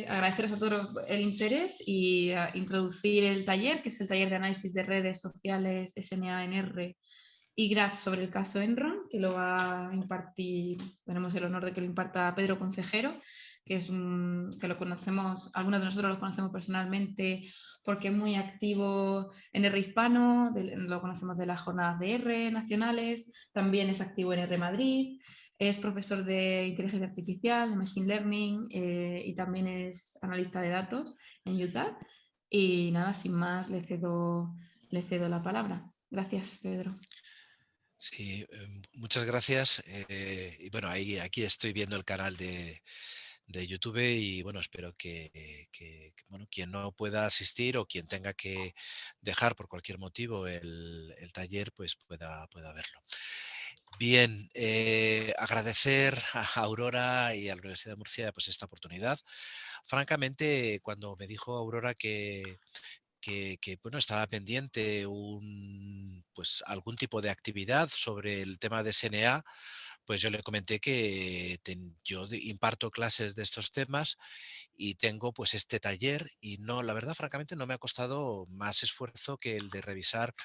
Agradeceros a todos el interés y introducir el taller, que es el taller de análisis de redes sociales SNA-NR y Graph sobre el caso Enron, que lo va a impartir, tenemos el honor de que lo imparta Pedro Concejero, que es que lo conocemos, algunos de nosotros lo conocemos personalmente porque es muy activo en R hispano, lo conocemos de las jornadas de R nacionales, también es activo en R Madrid. Es profesor de inteligencia artificial, de machine learning y también es analista de datos en Utah. Y nada, sin más, le cedo la palabra. Gracias, Pedro. Sí, muchas gracias. Y bueno, aquí estoy viendo el canal de YouTube y bueno, espero bueno, quien no pueda asistir o quien tenga que dejar por cualquier motivo el taller, pues pueda verlo. Bien, agradecer a Aurora y a la Universidad de Murcia pues esta oportunidad. Francamente, cuando me dijo Aurora que, bueno, estaba pendiente pues, algún tipo de actividad sobre el tema de SNA, pues yo le comenté que yo imparto clases de estos temas y tengo pues este taller y no, la verdad, francamente, no me ha costado más esfuerzo que el de revisar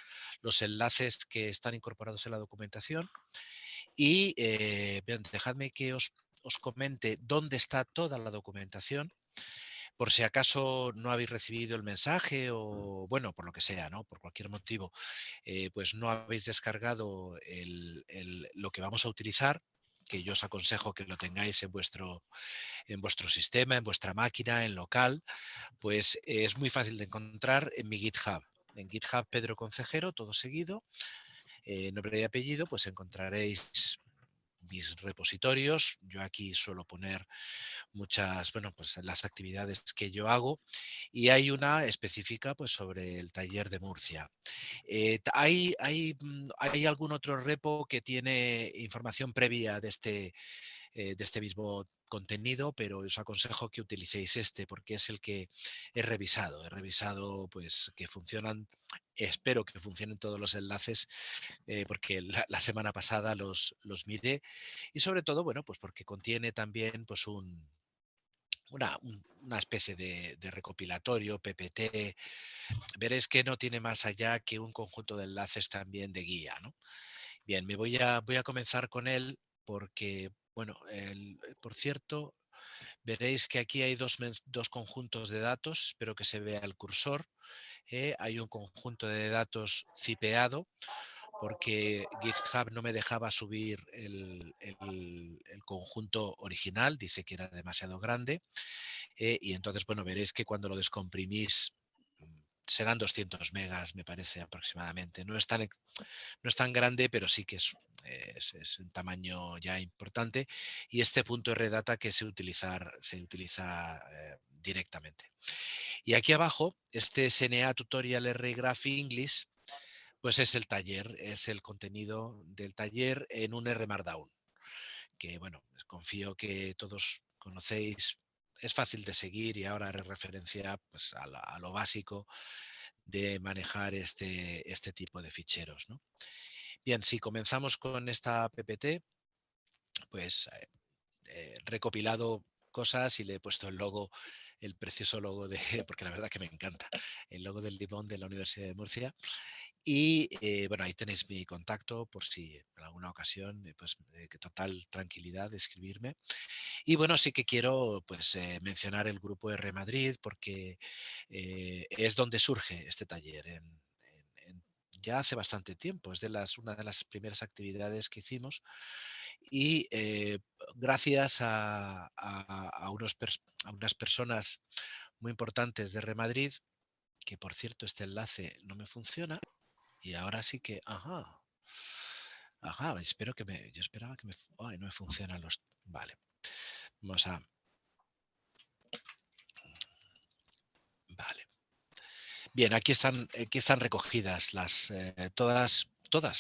los enlaces que están incorporados en la documentación y bien, dejadme que os comente dónde está toda la documentación por si acaso no habéis recibido el mensaje o, bueno, por lo que sea, ¿no? Por cualquier motivo, pues no habéis descargado lo que vamos a utilizar, que yo os aconsejo que lo tengáis en vuestro sistema, en vuestra máquina, en local, pues es muy fácil de encontrar en mi GitHub. En GitHub Pedro Concejero, todo seguido, nombre y apellido, pues encontraréis mis repositorios. Yo aquí suelo poner muchas, bueno, pues las actividades que yo hago y hay una específica pues sobre el taller de Murcia. ¿Hay algún otro repo que tiene información previa de este mismo contenido, pero os aconsejo que utilicéis este porque es el que he revisado. He revisado pues que funcionan. Espero que funcionen todos los enlaces porque la semana pasada los miré y sobre todo, bueno, pues porque contiene también pues una especie de recopilatorio, PPT. Veréis que no tiene más allá que un conjunto de enlaces también de guía, ¿no? Bien, voy a comenzar con él porque, bueno, por cierto, veréis que aquí hay dos conjuntos de datos, espero que se vea el cursor. Hay un conjunto de datos cipeado porque GitHub no me dejaba subir el conjunto original, dice que era demasiado grande. Y entonces, bueno, veréis que cuando lo descomprimís serán 200 megas, me parece aproximadamente. No es tan grande, pero sí que es un tamaño ya importante. Y este punto RData que se utiliza directamente. Y aquí abajo, este SNA Tutorial R Graph English, pues es el taller, es el contenido del taller en un R Markdown, que bueno, confío que todos conocéis. Es fácil de seguir y ahora haré referencia pues, a lo básico de manejar este tipo de ficheros, ¿no? Bien, si comenzamos con esta PPT, pues he recopilado cosas y le he puesto el precioso logo porque la verdad que me encanta, el logo del limón de la Universidad de Murcia. Y bueno, ahí tenéis mi contacto por si en alguna ocasión, pues que total tranquilidad de escribirme. Y bueno, sí que quiero pues mencionar el grupo R Madrid porque es donde surge este taller ya hace bastante tiempo. Es una de las primeras actividades que hicimos y gracias a unas personas muy importantes de R Madrid, que por cierto este enlace no me funciona y ahora sí que, espero yo esperaba que ay, no me funcionan vale, vamos a, vale. Bien, aquí están recogidas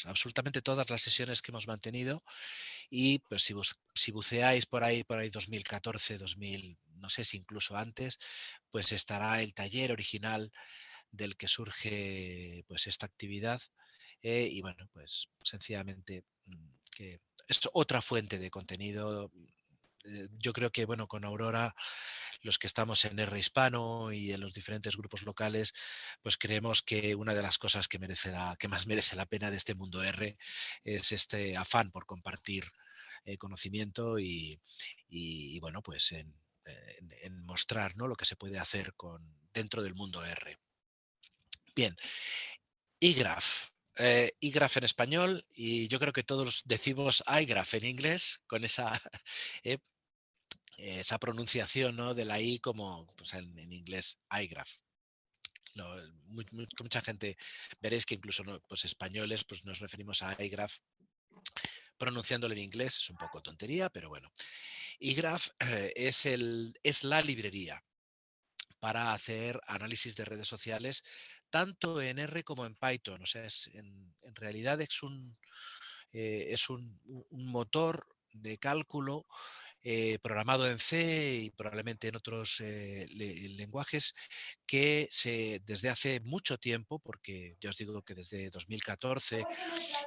absolutamente todas las sesiones que hemos mantenido y pues si buceáis por ahí 2014, 2000, no sé si incluso antes, pues estará el taller original del que surge pues esta actividad y bueno, pues sencillamente que es otra fuente de contenido yo creo que, bueno, con Aurora, los que estamos en R hispano y en los diferentes grupos locales, pues creemos que una de las cosas que más merece la pena de este mundo R es este afán por compartir conocimiento y, bueno, pues en mostrar, ¿no?, lo que se puede hacer dentro del mundo R. Bien, iGraph. iGraph en español y yo creo que todos decimos iGraph en inglés con esa, eh, esa pronunciación, ¿no?, de la I como pues, en inglés iGraph. No, mucha gente veréis que incluso pues españoles pues nos referimos a iGraph pronunciándolo en inglés, es un poco tontería, pero bueno. iGraph es la librería para hacer análisis de redes sociales tanto en R como en Python. O sea, en realidad es un motor de cálculo programado en C y probablemente en otros lenguajes que desde hace mucho tiempo, porque ya os digo que desde 2014,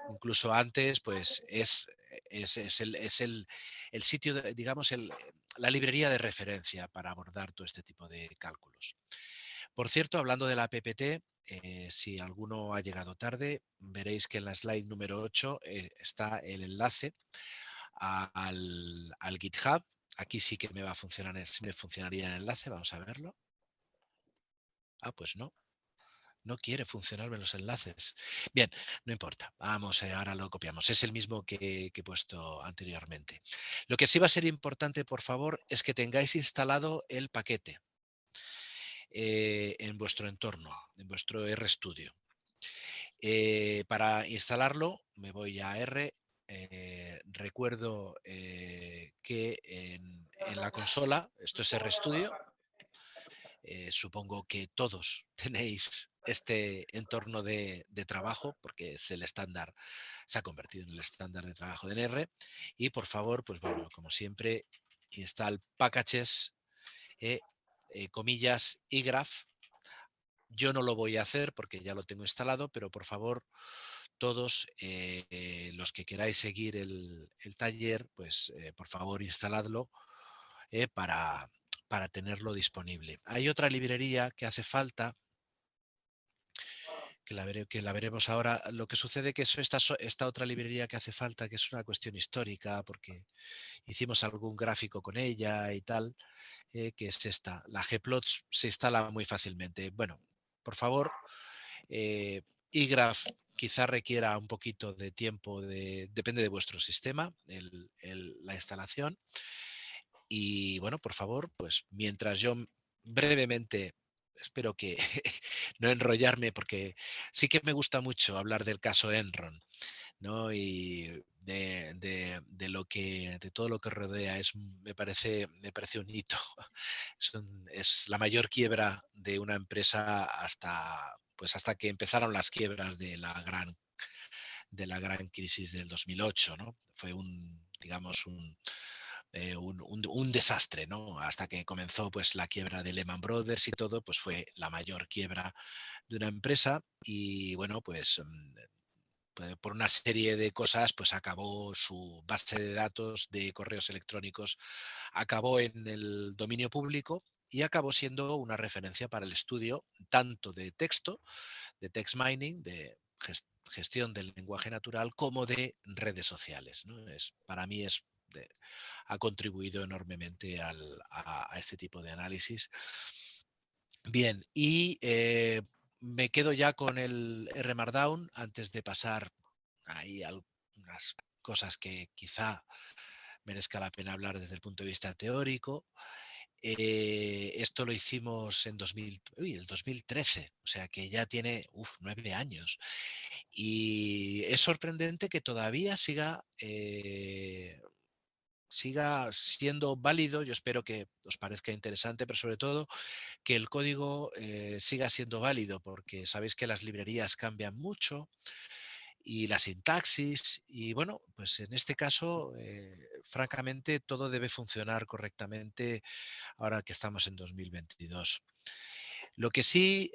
incluso antes, pues es el sitio, digamos, la librería de referencia para abordar todo este tipo de cálculos. Por cierto, hablando de la PPT, si alguno ha llegado tarde, veréis que en la slide número 8 está el enlace al GitHub. Aquí sí que me va a funcionar, sí me funcionaría el enlace, vamos a verlo. Ah, pues no. No quiere funcionarme los enlaces. Bien, no importa. Vamos, ahora lo copiamos. Es el mismo que he puesto anteriormente. Lo que sí va a ser importante, por favor, es que tengáis instalado el paquete en vuestro entorno, en vuestro RStudio. Para instalarlo, me voy a R. Recuerdo que en la consola, esto es RStudio. Supongo que todos tenéis este entorno de trabajo porque es el estándar, se ha convertido en el estándar de trabajo de R. Y por favor, pues bueno, como siempre, install packages, comillas, iGraph. Yo no lo voy a hacer porque ya lo tengo instalado, pero por favor, todos los que queráis seguir el taller, pues por favor instaladlo para tenerlo disponible. Hay otra librería que hace falta, que la veremos ahora. Lo que sucede que esta otra librería que hace falta, que es una cuestión histórica, porque hicimos algún gráfico con ella y tal, que es esta. La Gplots se instala muy fácilmente. Bueno, por favor, iGraph quizá requiera un poquito de tiempo, depende de vuestro sistema, la instalación. Y bueno, por favor, pues mientras yo brevemente, espero que no enrollarme, porque sí que me gusta mucho hablar del caso Enron, ¿no? Y de todo lo que rodea, me parece un hito. Es la mayor quiebra de una empresa hasta que empezaron las quiebras de la gran crisis del 2008, ¿no? Fue digamos, un desastre, ¿no? Hasta que comenzó pues la quiebra de Lehman Brothers y todo, pues fue la mayor quiebra de una empresa y bueno, pues por una serie de cosas, pues acabó su base de datos de correos electrónicos, acabó en el dominio público y acabó siendo una referencia para el estudio tanto de texto, de text mining, de gestión del lenguaje natural, como de redes sociales, ¿no? Para mí ha contribuido enormemente a este tipo de análisis. Bien, y me quedo ya con el R Markdown antes de pasar ahí algunas cosas que quizá merezca la pena hablar desde el punto de vista teórico. Esto lo hicimos en el 2013, o sea que ya tiene 9 años. Y es sorprendente que todavía siga siendo válido. Yo espero que os parezca interesante, pero sobre todo que el código siga siendo válido, porque sabéis que las librerías cambian mucho y la sintaxis, y bueno, pues en este caso, francamente, todo debe funcionar correctamente ahora que estamos en 2022. Lo que sí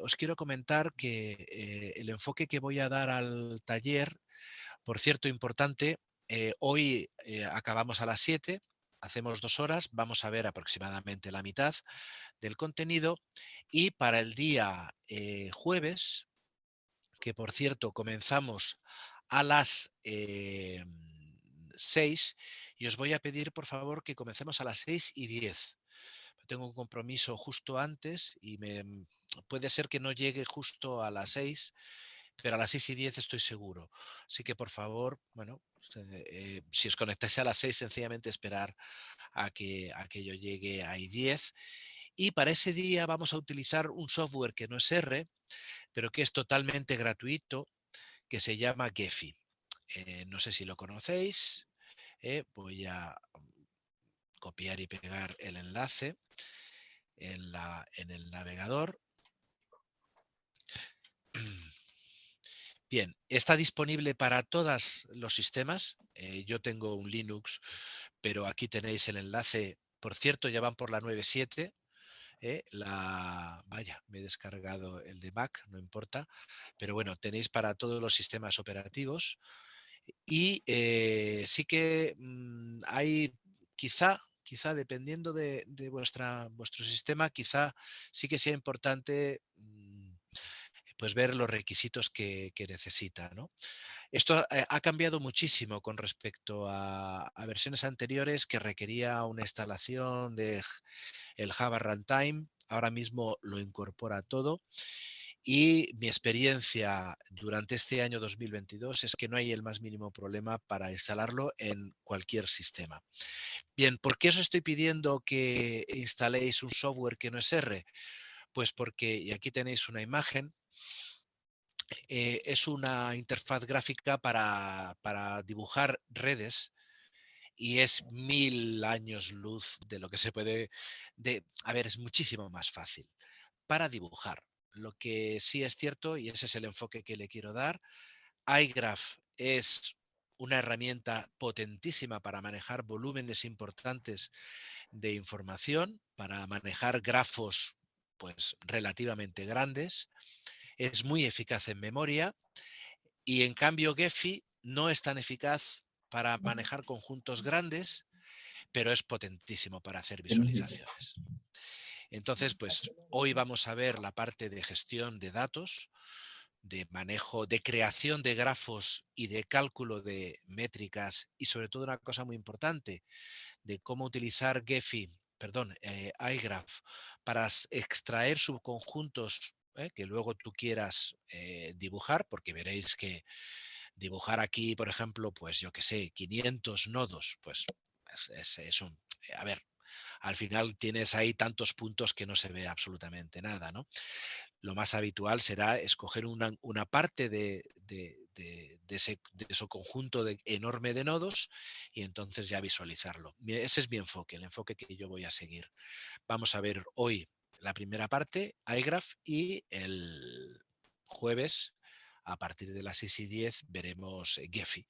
os quiero comentar que el enfoque que voy a dar al taller, por cierto, importante, hoy acabamos a las 7. hacemos 2 horas, vamos a ver aproximadamente la mitad del contenido y para el día jueves, que por cierto comenzamos a las 6, y os voy a pedir por favor que comencemos a las 6:10. Tengo un compromiso justo antes y puede ser que no llegue justo a las 6, pero a las 6:10 estoy seguro. Así que por favor, bueno, si os conectáis a las 6, sencillamente esperar a que yo llegue a I10. Y para ese día vamos a utilizar un software que no es R, pero que es totalmente gratuito, que se llama Gephi. No sé si lo conocéis. Voy a copiar y pegar el enlace en el navegador. Bien, está disponible para todos los sistemas. Yo tengo un Linux, pero aquí tenéis el enlace. Por cierto, ya van por la 9.7. Vaya, me he descargado el de Mac, no importa. Pero bueno, tenéis para todos los sistemas operativos. Y sí que hay, quizá dependiendo de vuestro sistema, quizá sí que sea importante pues ver los requisitos que necesita, ¿no? Esto ha cambiado muchísimo con respecto a versiones anteriores que requería una instalación de el Java Runtime. Ahora mismo lo incorpora todo. Y mi experiencia durante este año 2022 es que no hay el más mínimo problema para instalarlo en cualquier sistema. Bien, ¿por qué os estoy pidiendo que instaléis un software que no es R? Pues porque, y aquí tenéis una imagen, es una interfaz gráfica para dibujar redes y es 1000 años luz de lo que se puede. A ver, es muchísimo más fácil para dibujar. Lo que sí es cierto, y ese es el enfoque que le quiero dar, iGraph es una herramienta potentísima para manejar volúmenes importantes de información, para manejar grafos pues relativamente grandes, es muy eficaz en memoria y en cambio Gephi no es tan eficaz para manejar conjuntos grandes, pero es potentísimo para hacer visualizaciones. Entonces, pues hoy vamos a ver la parte de gestión de datos, de manejo, de creación de grafos y de cálculo de métricas y sobre todo una cosa muy importante, de cómo utilizar iGraph para extraer subconjuntos que luego tú quieras dibujar, porque veréis que dibujar aquí, por ejemplo, pues yo que sé, 500 nodos, pues es un... A ver, al final tienes ahí tantos puntos que no se ve absolutamente nada, ¿no? Lo más habitual será escoger una parte de ese conjunto enorme de nodos y entonces ya visualizarlo. Ese es mi enfoque, el enfoque que yo voy a seguir. Vamos a ver hoy la primera parte, iGraph, y el jueves, a partir de las 6:10, veremos Gephi.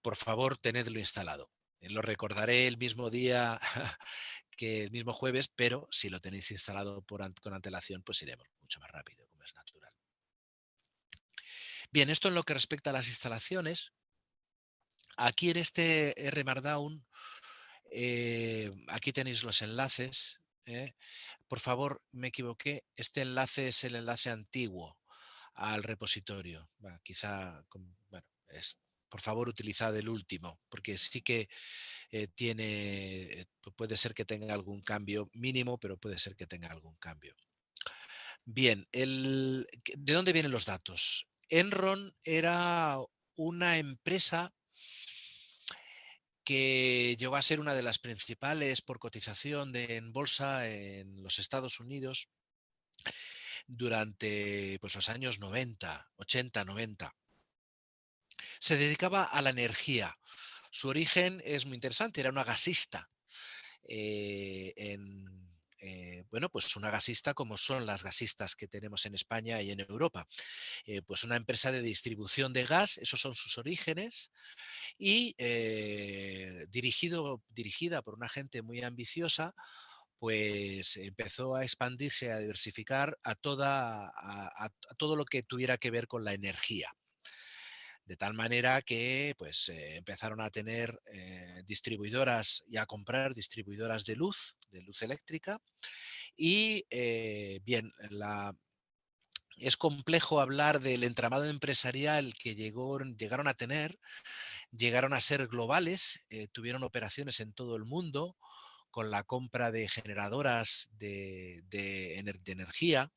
Por favor, tenedlo instalado. Lo recordaré el mismo día que el mismo jueves, pero si lo tenéis instalado con antelación, pues iremos mucho más rápido, como es natural. Bien, esto en lo que respecta a las instalaciones. Aquí en este R Markdown, aquí tenéis los enlaces. Por favor, me equivoqué. Este enlace es el enlace antiguo al repositorio. Bueno, quizá, bueno, por favor, utilizad el último, porque sí que puede ser que tenga algún cambio mínimo, pero puede ser que tenga algún cambio. Bien, ¿de dónde vienen los datos? Enron era una empresa que llegó a ser una de las principales por cotización en bolsa en los Estados Unidos durante pues, los años 90, 80, 90. Se dedicaba a la energía. Su origen es muy interesante, era una gasista. Bueno, pues una gasista como son las gasistas que tenemos en España y en Europa. Pues una empresa de distribución de gas, esos son sus orígenes, y dirigida por una gente muy ambiciosa, pues empezó a expandirse, a diversificar a todo lo que tuviera que ver con la energía. De tal manera que pues, empezaron a tener distribuidoras y a comprar distribuidoras de luz eléctrica. Y bien, es complejo hablar del entramado empresarial que llegaron a tener, llegaron a ser globales, tuvieron operaciones en todo el mundo con la compra de generadoras de energía,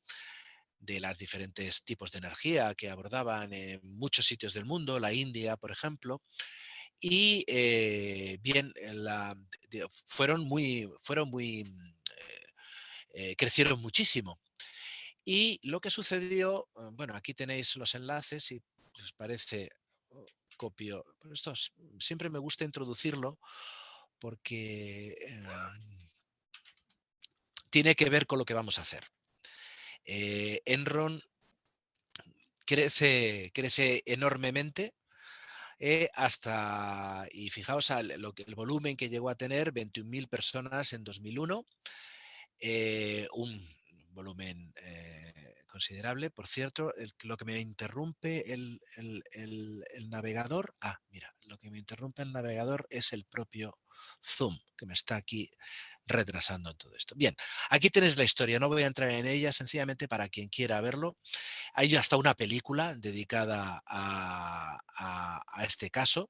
de los diferentes tipos de energía que abordaban en muchos sitios del mundo, la India, por ejemplo. Y bien, crecieron muchísimo. Y lo que sucedió, bueno, aquí tenéis los enlaces y si os parece, copio. Pero siempre me gusta introducirlo porque tiene que ver con lo que vamos a hacer. Enron crece enormemente y fijaos el volumen que llegó a tener, 21.000 personas en 2001, un volumen considerable. Por cierto, lo que me interrumpe el navegador, mira, lo que me interrumpe el navegador es el propio Zoom, que me está aquí retrasando en todo esto. Bien, aquí tenéis la historia, no voy a entrar en ella, sencillamente para quien quiera verlo. Hay hasta una película dedicada a este caso.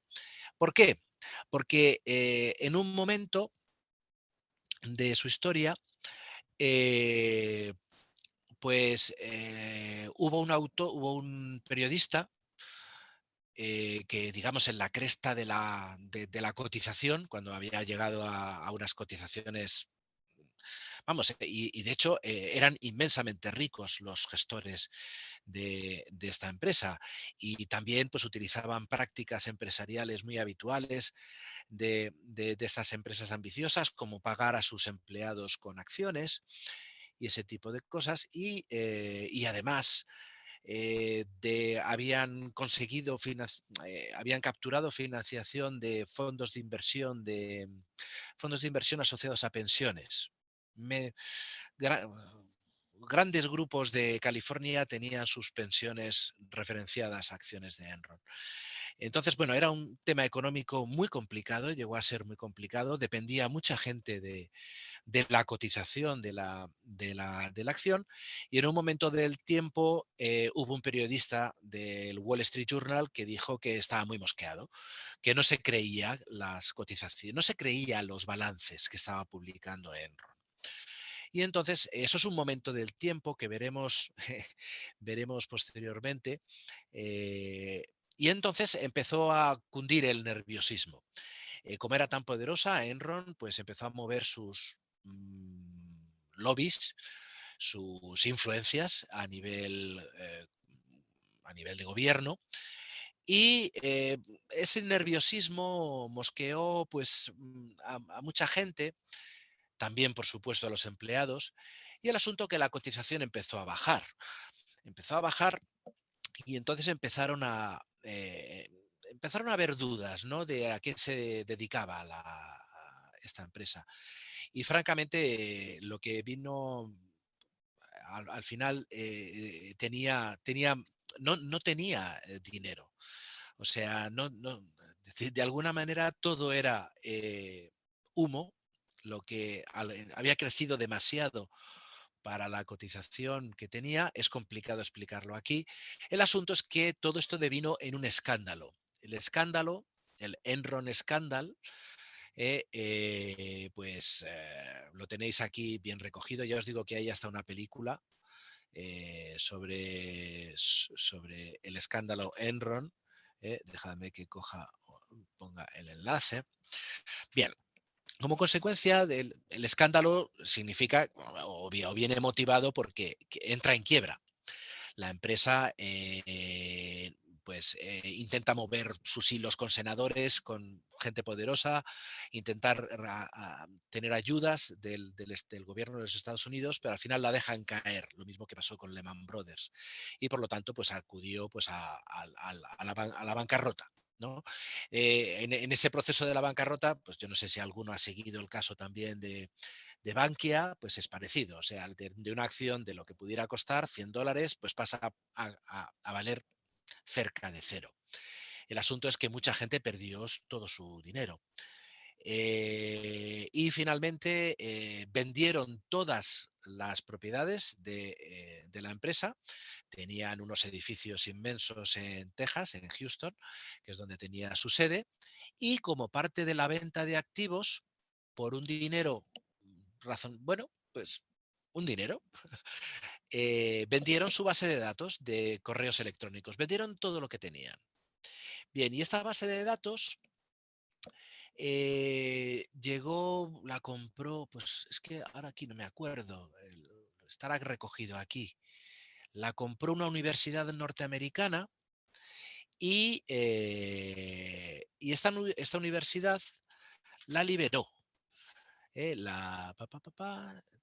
¿Por qué? Porque en un momento de su historia, eh, pues hubo un periodista que, digamos, en la cresta de la cotización, cuando había llegado a unas cotizaciones, vamos, y de hecho eran inmensamente ricos los gestores de esta empresa, y también pues utilizaban prácticas empresariales muy habituales de estas empresas ambiciosas, como pagar a sus empleados con acciones y ese tipo de cosas, y además habían capturado financiación de fondos de inversión asociados a pensiones. Me- gra- Grandes grupos de California tenían sus pensiones referenciadas a acciones de Enron. Entonces, bueno, era un tema económico muy complicado, llegó a ser muy complicado, dependía mucha gente de la cotización de la acción, y en un momento del tiempo hubo un periodista del Wall Street Journal que dijo que estaba muy mosqueado, que no se creía las cotizaciones, no se creía los balances que estaba publicando Enron. Y entonces eso es un momento del tiempo que veremos posteriormente. Y entonces empezó a cundir el nerviosismo. Como era tan poderosa, Enron pues empezó a mover sus lobbies, sus influencias a nivel de gobierno, y ese nerviosismo mosqueó pues a mucha gente, también por supuesto a los empleados, y el asunto que la cotización empezó a bajar, y entonces empezaron a haber dudas, ¿no?, de a qué se dedicaba esta empresa. Y francamente, lo que vino al final no tenía dinero. O sea, de alguna manera todo era humo, lo que había crecido demasiado para la cotización que tenía. Es complicado explicarlo aquí. El asunto es que todo esto devino en un escándalo. El escándalo, el Enron Scandal, pues lo tenéis aquí bien recogido. Ya os digo que hay hasta una película sobre el escándalo Enron. Dejadme que ponga el enlace. Bien, como consecuencia del el escándalo significa, o viene motivado porque entra en quiebra. La empresa pues intenta mover sus hilos con senadores, con gente poderosa, intentar tener ayudas del gobierno de los Estados Unidos, pero al final la dejan caer, lo mismo que pasó con Lehman Brothers. Y por lo tanto, pues acudió pues, a la bancarrota, ¿no? En ese proceso de la bancarrota, pues yo no sé si alguno ha seguido el caso también de Bankia, pues es parecido. O sea, de una acción de lo que pudiera costar $100, pues pasa a valer cerca de cero. El asunto es que mucha gente perdió todo su dinero. Y finalmente vendieron todas las propiedades de la empresa. Tenían unos edificios inmensos en Texas, en Houston, que es donde tenía su sede, y como parte de la venta de activos, por un dinero, bueno, pues un dinero, vendieron su base de datos de correos electrónicos, vendieron todo lo que tenían. Bien, y esta base de datos llegó, la compró, pues es que ahora aquí no me acuerdo, estará recogido aquí. La compró una universidad norteamericana y esta universidad la liberó.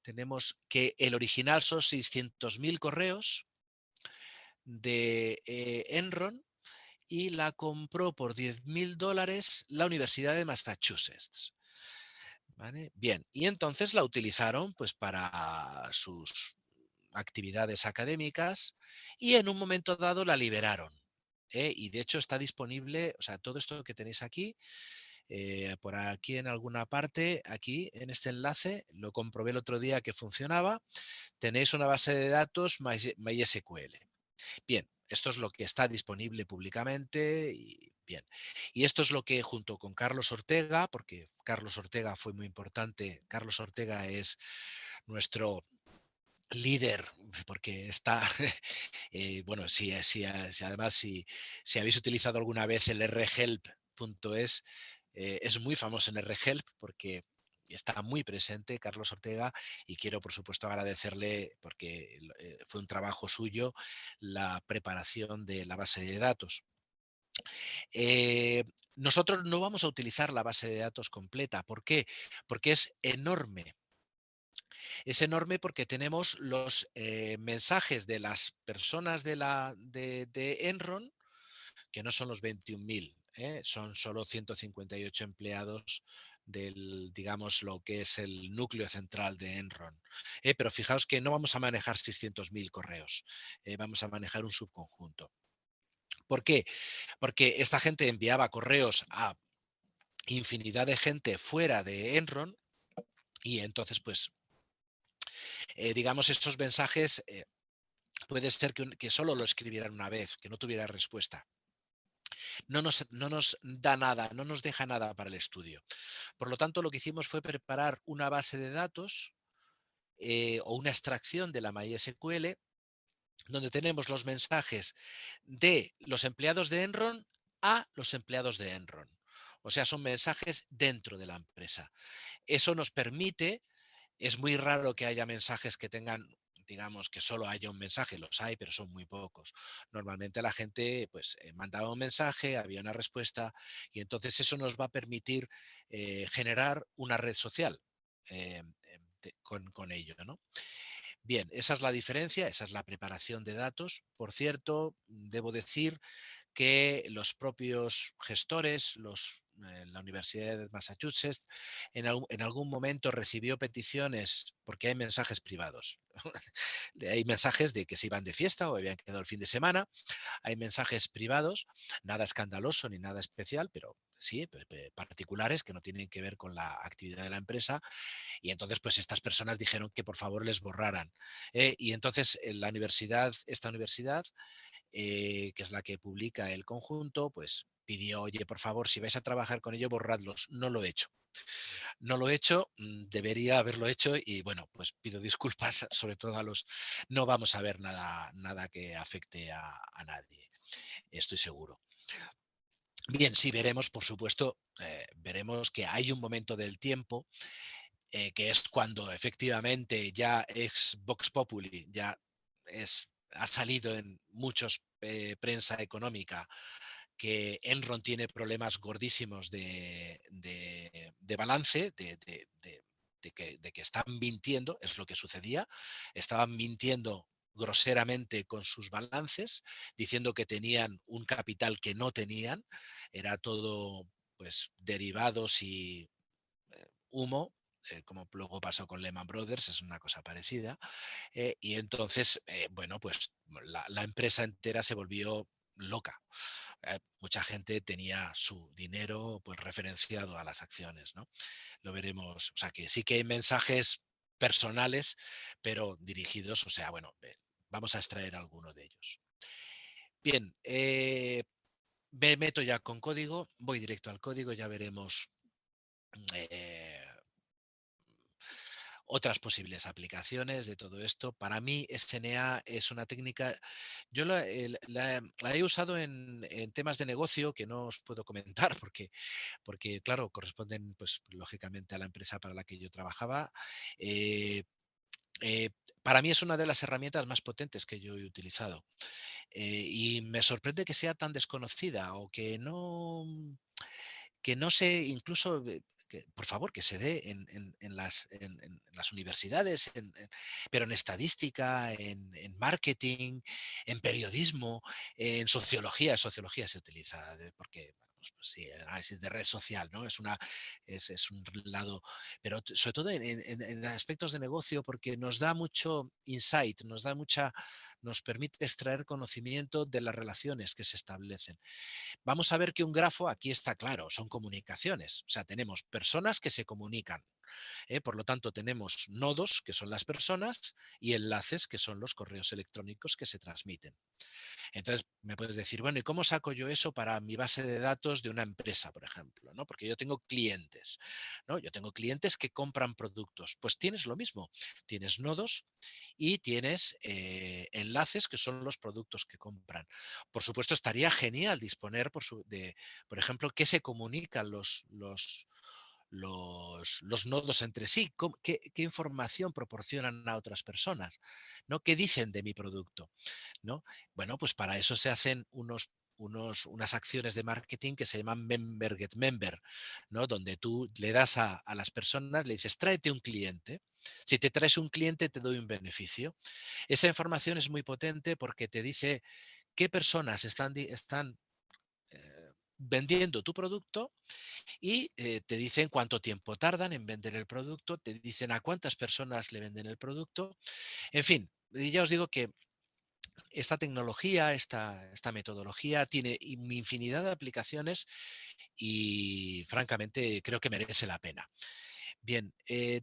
Tenemos que el original son 600.000 correos de Enron y la compró por $10.000 la Universidad de Massachusetts. ¿Vale? Bien, y entonces la utilizaron pues para sus actividades académicas y en un momento dado la liberaron. Y de hecho está disponible, o sea, todo esto que tenéis aquí, por aquí en alguna parte, aquí en este enlace, lo comprobé el otro día que funcionaba, tenéis una base de datos MySQL. Bien, esto es lo que está disponible públicamente y bien. Y esto es lo que junto con Carlos Ortega, porque Carlos Ortega fue muy importante, Carlos Ortega es nuestro líder, porque está, bueno, si además si habéis utilizado alguna vez el rhelp.es, es muy famoso en rhelp porque está muy presente Carlos Ortega y quiero por supuesto agradecerle porque fue un trabajo suyo la preparación de la base de datos. Nosotros no vamos a utilizar la base de datos completa. ¿Por qué? Porque es enorme. Es enorme porque tenemos los mensajes de las personas de Enron, que no son los 21.000, son solo 158 empleados del, digamos, lo que es el núcleo central de Enron. Pero fijaos que no vamos a manejar 600.000 correos, vamos a manejar un subconjunto. ¿Por qué? Porque esta gente enviaba correos a infinidad de gente fuera de Enron y entonces, pues, digamos, estos mensajes puede ser que solo lo escribieran una vez, que no tuviera respuesta. No nos da nada, no nos deja nada para el estudio. Por lo tanto, lo que hicimos fue preparar una base de datos o una extracción de la MySQL donde tenemos los mensajes de los empleados de Enron a los empleados de Enron. O sea, son mensajes dentro de la empresa. Eso nos permite, es muy raro que haya mensajes que tengan, digamos, que solo haya un mensaje, los hay, pero son muy pocos. Normalmente la gente pues mandaba un mensaje, había una respuesta y entonces eso nos va a permitir generar una red social con ello, ¿no? Bien, esa es la diferencia, esa es la preparación de datos. Por cierto, debo decir que los propios gestores, la Universidad de Massachusetts, en algún momento recibió peticiones, porque hay mensajes privados. Hay mensajes de que se iban de fiesta o habían quedado el fin de semana. Hay mensajes privados, nada escandaloso ni nada especial, pero sí, particulares que no tienen que ver con la actividad de la empresa. Y entonces, pues estas personas dijeron que por favor les borraran. Y entonces esta universidad, que es la que publica el conjunto, pues pidió, oye, por favor, si vais a trabajar con ello, borradlos. No lo he hecho. No lo he hecho, debería haberlo hecho y bueno, pues pido disculpas sobre todo a los... No vamos a ver nada que afecte a nadie, estoy seguro. Bien, sí, veremos, por supuesto, veremos que hay un momento del tiempo que es cuando efectivamente ya es Vox Populi, ya ha salido en muchos prensa económica que Enron tiene problemas gordísimos de balance, de que están mintiendo, es lo que sucedía, estaban mintiendo groseramente con sus balances, diciendo que tenían un capital que no tenían, era todo pues derivados y humo, como luego pasó con Lehman Brothers, es una cosa parecida, y entonces, bueno, pues la empresa entera se volvió loca. Mucha gente tenía su dinero pues referenciado a las acciones, ¿no? Lo veremos. O sea que sí que hay mensajes personales, pero dirigidos, o sea, bueno, vamos a extraer alguno de ellos. Bien, me meto ya con código, voy directo al código, ya veremos eh, otras posibles aplicaciones de todo esto. Para mí, SNA es una técnica, yo la he usado en temas de negocio que no os puedo comentar porque claro, corresponden pues lógicamente a la empresa para la que yo trabajaba. Eh, eh, para mí es una de las herramientas más potentes que yo he utilizado y me sorprende que sea tan desconocida o que no se incluso, por favor, que se dé en las universidades, pero en estadística, en marketing, en periodismo, en sociología. Sociología se utiliza porque bueno, pues sí, el análisis de red social, ¿no? Es un lado, pero sobre todo en aspectos de negocio, porque nos da mucho insight, nos permite extraer conocimiento de las relaciones que se establecen. Vamos a ver que un grafo aquí está claro, son comunicaciones, o sea, tenemos personas que se comunican, por lo tanto tenemos nodos, que son las personas, y enlaces, que son los correos electrónicos que se transmiten. Entonces, me puedes decir, bueno, ¿y cómo saco yo eso para mi base de datos de una empresa, por ejemplo? ¿No? Porque yo tengo clientes, ¿no? Yo tengo clientes que compran productos. Pues tienes lo mismo, tienes nodos y tienes enlaces que son los productos que compran. Por supuesto, estaría genial disponer, por ejemplo, qué se comunican los nodos entre sí, qué información proporcionan a otras personas, ¿no? ¿Qué dicen de mi producto? ¿No? Bueno, pues para eso se hacen unas acciones de marketing que se llaman Member Get Member, ¿no? Donde tú le das a las personas, le dices, tráete un cliente. Si te traes un cliente, te doy un beneficio. Esa información es muy potente porque te dice qué personas están vendiendo tu producto y te dicen cuánto tiempo tardan en vender el producto, te dicen a cuántas personas le venden el producto. En fin, y ya os digo que esta tecnología, esta metodología tiene infinidad de aplicaciones y francamente creo que merece la pena. Bien,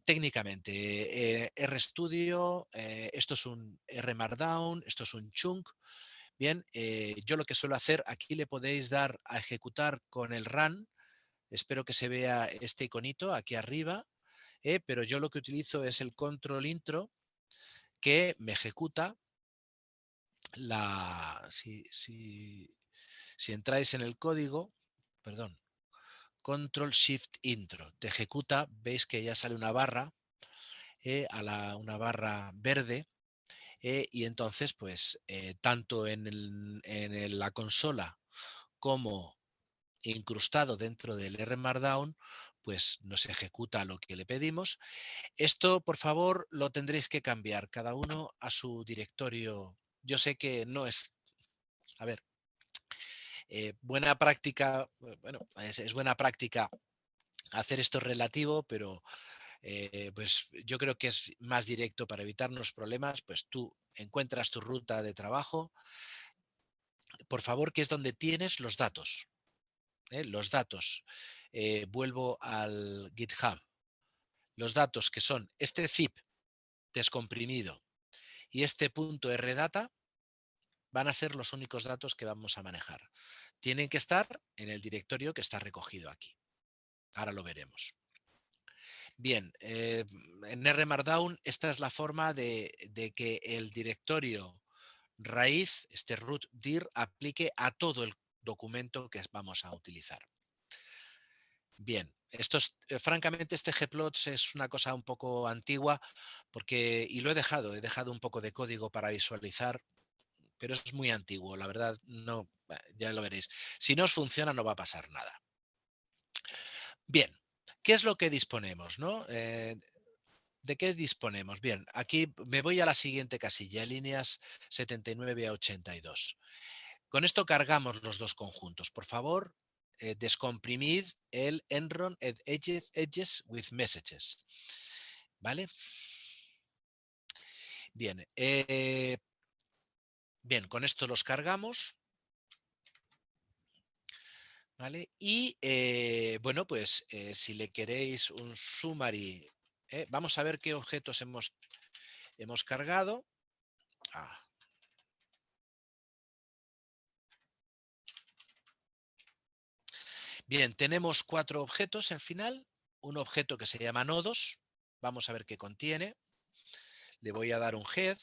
técnicamente, RStudio, esto es un R Markdown, esto es un chunk. Bien, yo lo que suelo hacer, aquí le podéis dar a ejecutar con el run. Espero que se vea este iconito aquí arriba, pero yo lo que utilizo es el control intro que me ejecuta si entráis en el código, perdón, control shift intro, te ejecuta, veis que ya sale una barra, una barra verde, y entonces pues tanto en la consola como incrustado dentro del R Markdown, pues nos ejecuta lo que le pedimos. Esto, por favor, lo tendréis que cambiar cada uno a su directorio. Yo sé que no es, a ver, buena práctica, bueno, es buena práctica hacer esto relativo, pero pues yo creo que es más directo para evitarnos problemas, pues tú encuentras tu ruta de trabajo, por favor, que es donde tienes los datos. Los datos, vuelvo al GitHub, los datos que son este zip descomprimido y este punto .rdata van a ser los únicos datos que vamos a manejar. Tienen que estar en el directorio que está recogido aquí. Ahora lo veremos. Bien, en R Markdown esta es la forma de que el directorio raíz, este root dir, aplique a todo el documento que vamos a utilizar. Bien, francamente este gplots es una cosa un poco antigua y lo he dejado un poco de código para visualizar, pero es muy antiguo, la verdad no, ya lo veréis. Si no os funciona no va a pasar nada. Bien, ¿qué es lo que disponemos, no? ¿De qué disponemos? Bien, aquí me voy a la siguiente casilla, líneas 79 a 82. Con esto cargamos los dos conjuntos. Por favor, descomprimid el enron edges with messages. ¿Vale? Bien, bien, con esto los cargamos. ¿vale? Y bueno, pues si le queréis un summary, vamos a ver qué objetos hemos cargado. Ah, bien, tenemos 4 objetos al final. Un objeto que se llama nodos. Vamos a ver qué contiene. Le voy a dar un head.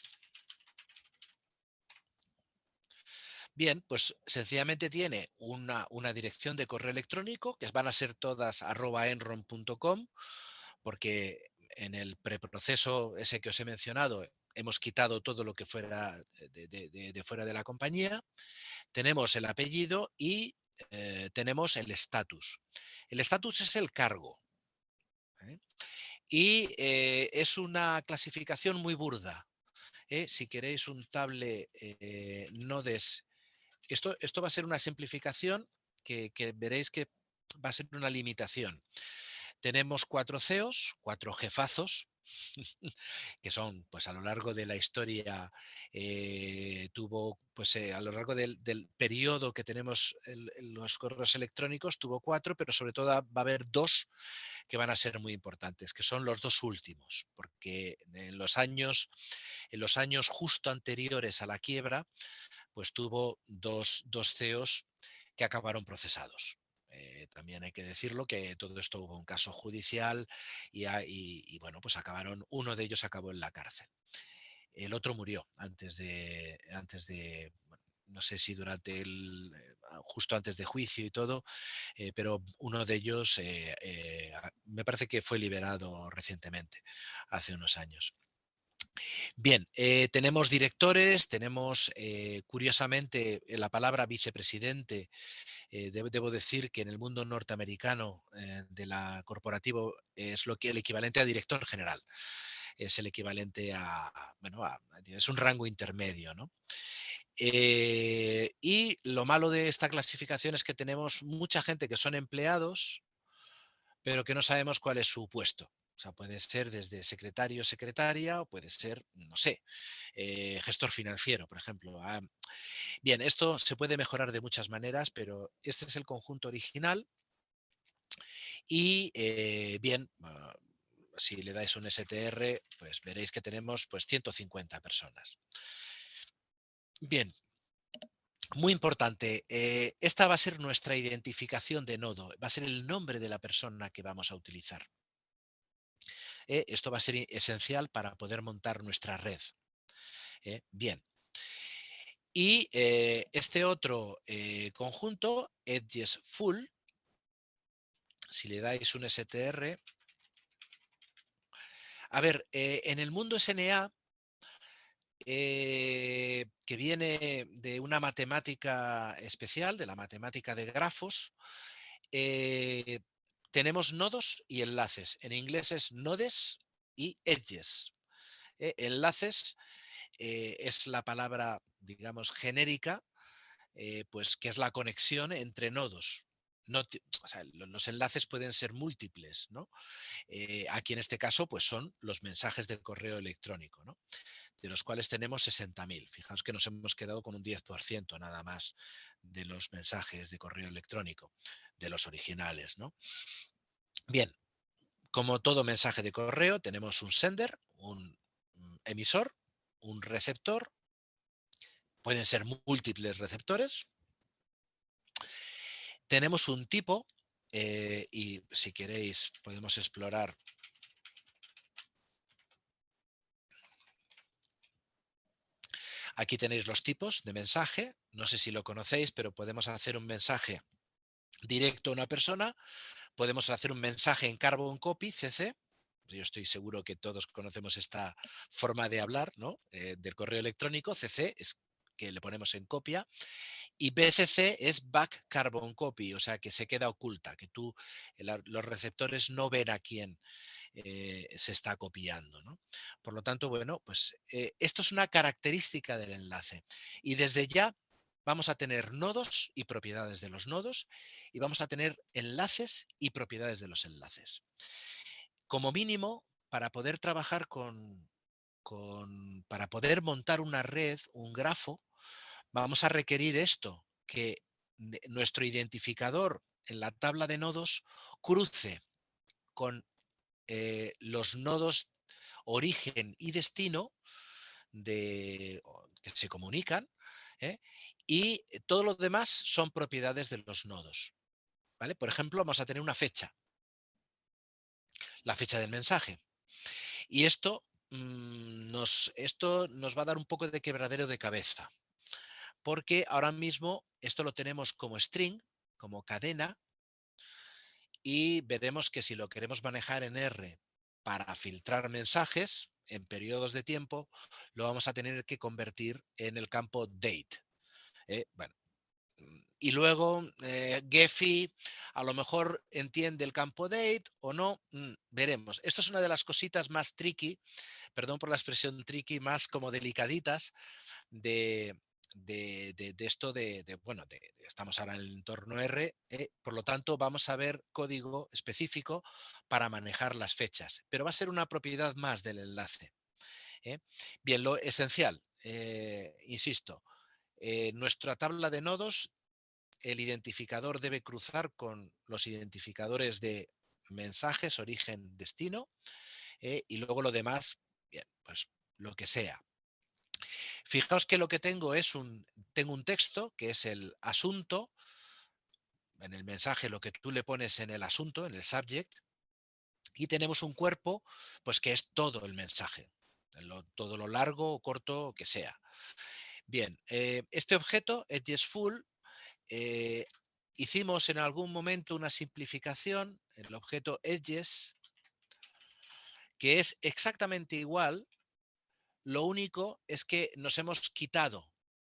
Bien, pues sencillamente tiene una dirección de correo electrónico, que van a ser todas @enron.com, porque en el preproceso ese que os he mencionado hemos quitado todo lo que fuera de fuera de la compañía. Tenemos el apellido y tenemos el estatus. El estatus es el cargo. ¿Eh? Y es una clasificación muy burda. Si queréis un table nodes, esto va a ser una simplificación que veréis que va a ser una limitación. Tenemos 4 CEOs, 4 jefazos, que son, pues a lo largo de la historia, tuvo, pues a lo largo del periodo que tenemos en los correos electrónicos, tuvo 4, pero sobre todo va a haber 2 que van a ser muy importantes, que son los 2 últimos, porque en los años justo anteriores a la quiebra, pues tuvo dos CEOs que acabaron procesados. También hay que decirlo que todo esto hubo un caso judicial y bueno, pues uno de ellos acabó en la cárcel. El otro murió bueno, no sé si justo antes de juicio y todo, pero uno de ellos me parece que fue liberado recientemente, hace unos años. Bien, tenemos directores, tenemos curiosamente la palabra vicepresidente. Debo decir que en el mundo norteamericano de la corporativo es el equivalente a director general. Es el equivalente bueno, es un rango intermedio, ¿no? Y lo malo de esta clasificación es que tenemos mucha gente que son empleados, pero que no sabemos cuál es su puesto. O sea, puede ser desde secretario, secretaria, o puede ser, no sé, gestor financiero, por ejemplo. Bien, esto se puede mejorar de muchas maneras, pero este es el conjunto original. Y bien, si le dais un STR, pues veréis que tenemos pues 150 personas. Bien, muy importante, esta va a ser nuestra identificación de nodo, va a ser el nombre de la persona que vamos a utilizar. Esto va a ser esencial para poder montar nuestra red. Bien. Y este otro conjunto, edges full, si le dais un STR, a ver, en el mundo SNA, que viene de una matemática especial, de la matemática de grafos, eh, tenemos nodos y enlaces. En inglés es nodes y edges. Enlaces es la palabra, digamos, genérica, pues que es la conexión entre nodos. O sea, los enlaces pueden ser múltiples, ¿no? Aquí en este caso, pues son los mensajes del correo electrónico, ¿no? De los cuales tenemos 60.000. Fijaos que nos hemos quedado con un 10% nada más de los mensajes de correo electrónico, de los originales, ¿no? Bien, como todo mensaje de correo, tenemos un sender, un emisor, un receptor, pueden ser múltiples receptores. Tenemos un tipo y si queréis podemos explorar. Aquí tenéis los tipos de mensaje. No sé si lo conocéis, pero podemos hacer un mensaje directo a una persona. Podemos hacer un mensaje en Carbon Copy, CC. Yo estoy seguro que todos conocemos esta forma de hablar, ¿no? Del correo electrónico. CC es que le ponemos en copia. Y BCC es Back Carbon Copy, o sea, que se queda oculta, que los receptores no ven a quién se está copiando, ¿no? Por lo tanto, bueno, pues esto es una característica del enlace. Y desde ya vamos a tener nodos y propiedades de los nodos y vamos a tener enlaces y propiedades de los enlaces. Como mínimo, para poder trabajar para poder montar una red, un grafo, vamos a requerir esto, que nuestro identificador en la tabla de nodos cruce con los nodos origen y destino que se comunican, ¿eh? Y todo lo demás son propiedades de los nodos. ¿Vale? Por ejemplo, vamos a tener una fecha, la fecha del mensaje. Y esto nos va a dar un poco de quebradero de cabeza, porque ahora mismo esto lo tenemos como string, como cadena, y veremos que si lo queremos manejar en R para filtrar mensajes en periodos de tiempo, lo vamos a tener que convertir en el campo date. Bueno, y luego Gephi a lo mejor entiende el campo date o no, veremos. Esto es una de las cositas más tricky, perdón por la expresión tricky, más como delicaditas de, de esto bueno, estamos ahora en el entorno R, por lo tanto vamos a ver código específico para manejar las fechas, pero va a ser una propiedad más del enlace. Bien, lo esencial, insisto, nuestra tabla de nodos, el identificador debe cruzar con los identificadores de mensajes, origen, destino, y luego lo demás, bien, pues lo que sea. Fijaos que lo que tengo es tengo un texto que es el asunto, en el mensaje lo que tú le pones en el asunto, en el subject, y tenemos un cuerpo, pues que es todo el mensaje, todo lo largo o corto que sea. Bien, este objeto, edgesFull, eh, hicimos en algún momento una simplificación, el objeto edges, que es exactamente igual. Lo único es que nos hemos quitado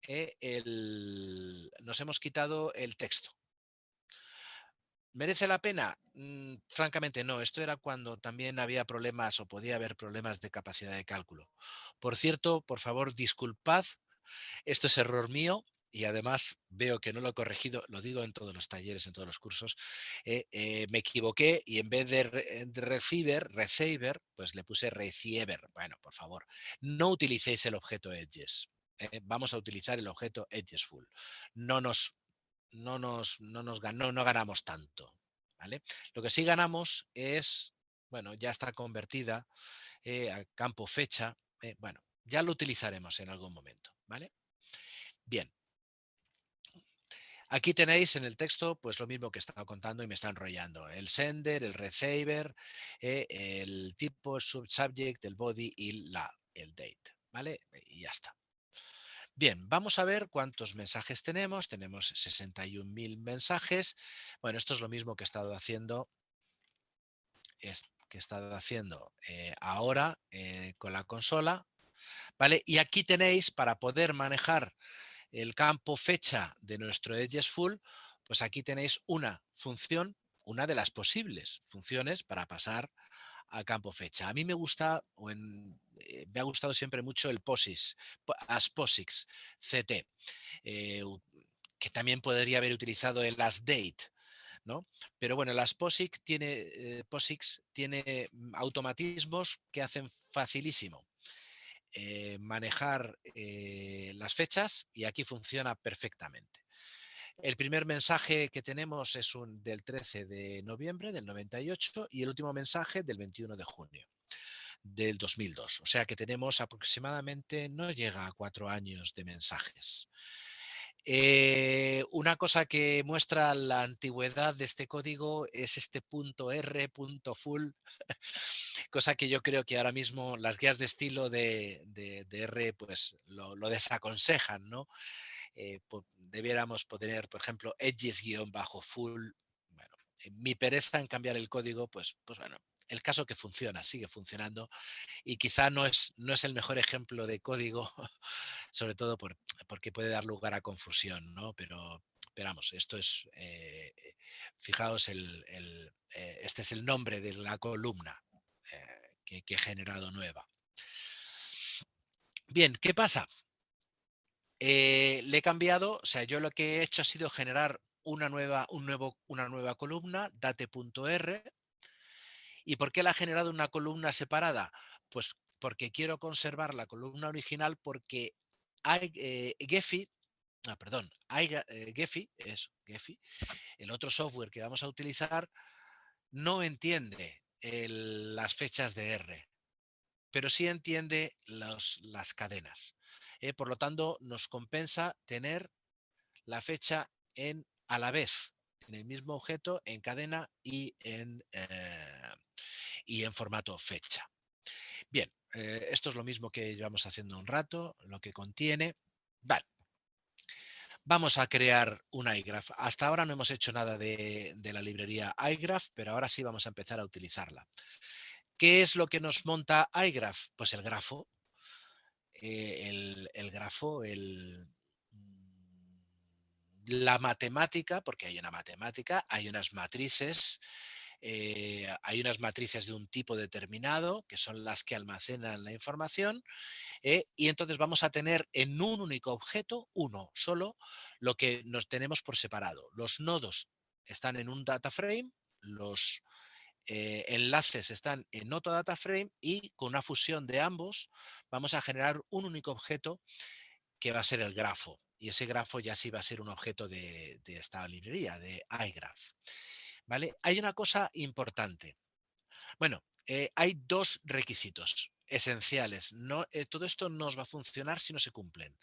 el texto. ¿Merece la pena? Francamente no. Esto era cuando también había problemas o podía haber problemas de capacidad de cálculo. Por cierto, por favor, disculpad, esto es error mío y además veo que no lo he corregido, lo digo en todos los talleres, en todos los cursos. Me equivoqué y en vez de receiver, pues le puse receiver. Bueno, por favor, no utilicéis el objeto edges. Vamos a utilizar el objeto edgesFull. No ganamos tanto. ¿Vale? Lo que sí ganamos es, bueno, ya está convertida a campo fecha. Bueno, ya lo utilizaremos en algún momento. ¿Vale? Bien. Aquí tenéis en el texto pues lo mismo que estaba contando y me está enrollando. El sender, el receiver, el tipo, subject, el body y el date. ¿Vale? Y ya está. Bien, vamos a ver cuántos mensajes tenemos. Tenemos 61.000 mensajes. Bueno, esto es lo mismo que he estado haciendo, ahora con la consola. ¿Vale? Y aquí tenéis, para poder manejar el campo fecha de nuestro edgesFull, pues aquí tenéis una función, una de las posibles funciones para pasar a campo fecha. A mí me gusta, me ha gustado siempre mucho el POSIX, AsPOSIX CT, que también podría haber utilizado el AsDate, ¿no? Pero bueno, las POSIX tiene automatismos que hacen facilísimo manejar las fechas y aquí funciona perfectamente. El primer mensaje que tenemos es del 13 de noviembre del 98 y el último mensaje del 21 de junio del 2002. O sea que tenemos aproximadamente, no llega a 4 años de mensajes. Una cosa que muestra la antigüedad de este código es este .r.full, cosa que yo creo que ahora mismo las guías de estilo de R pues lo desaconsejan, ¿no? Debiéramos poner, por ejemplo, edges-full. Bueno, mi pereza en cambiar el código, pues bueno, el caso que funciona, sigue funcionando y quizá no es el mejor ejemplo de código, sobre todo porque puede dar lugar a confusión, ¿no? Pero vamos, esto es, fijaos, este es el nombre de la columna que he generado nueva. Bien, ¿qué pasa? Le he cambiado, o sea, yo lo que he hecho ha sido generar una nueva columna, date.r. ¿Y por qué la ha generado una columna separada? Pues porque quiero conservar la columna original porque Gephi perdón, Gephi, Gephi, el otro software que vamos a utilizar, no entiende las fechas de R, pero sí entiende las cadenas. Por lo tanto, nos compensa tener la fecha a la vez, en el mismo objeto, en cadena y en formato fecha. Bien, esto es lo mismo que llevamos haciendo un rato, lo que contiene. Vale. Vamos a crear un iGraph. Hasta ahora no hemos hecho nada de la librería iGraph, pero ahora sí vamos a empezar a utilizarla. ¿Qué es lo que nos monta iGraph? Pues el grafo. El grafo, la matemática, porque hay una matemática, hay unas matrices de un tipo determinado, que son las que almacenan la información, y entonces vamos a tener en un único objeto, uno solo, lo que nos tenemos por separado. Los nodos están en un data frame, los enlaces están en otro data frame y con una fusión de ambos vamos a generar un único objeto que va a ser el grafo. Y ese grafo ya sí va a ser un objeto de esta librería, de iGraph. ¿Vale? Hay una cosa importante. Bueno, hay dos requisitos esenciales. No, todo esto no os va a funcionar si no se cumplen.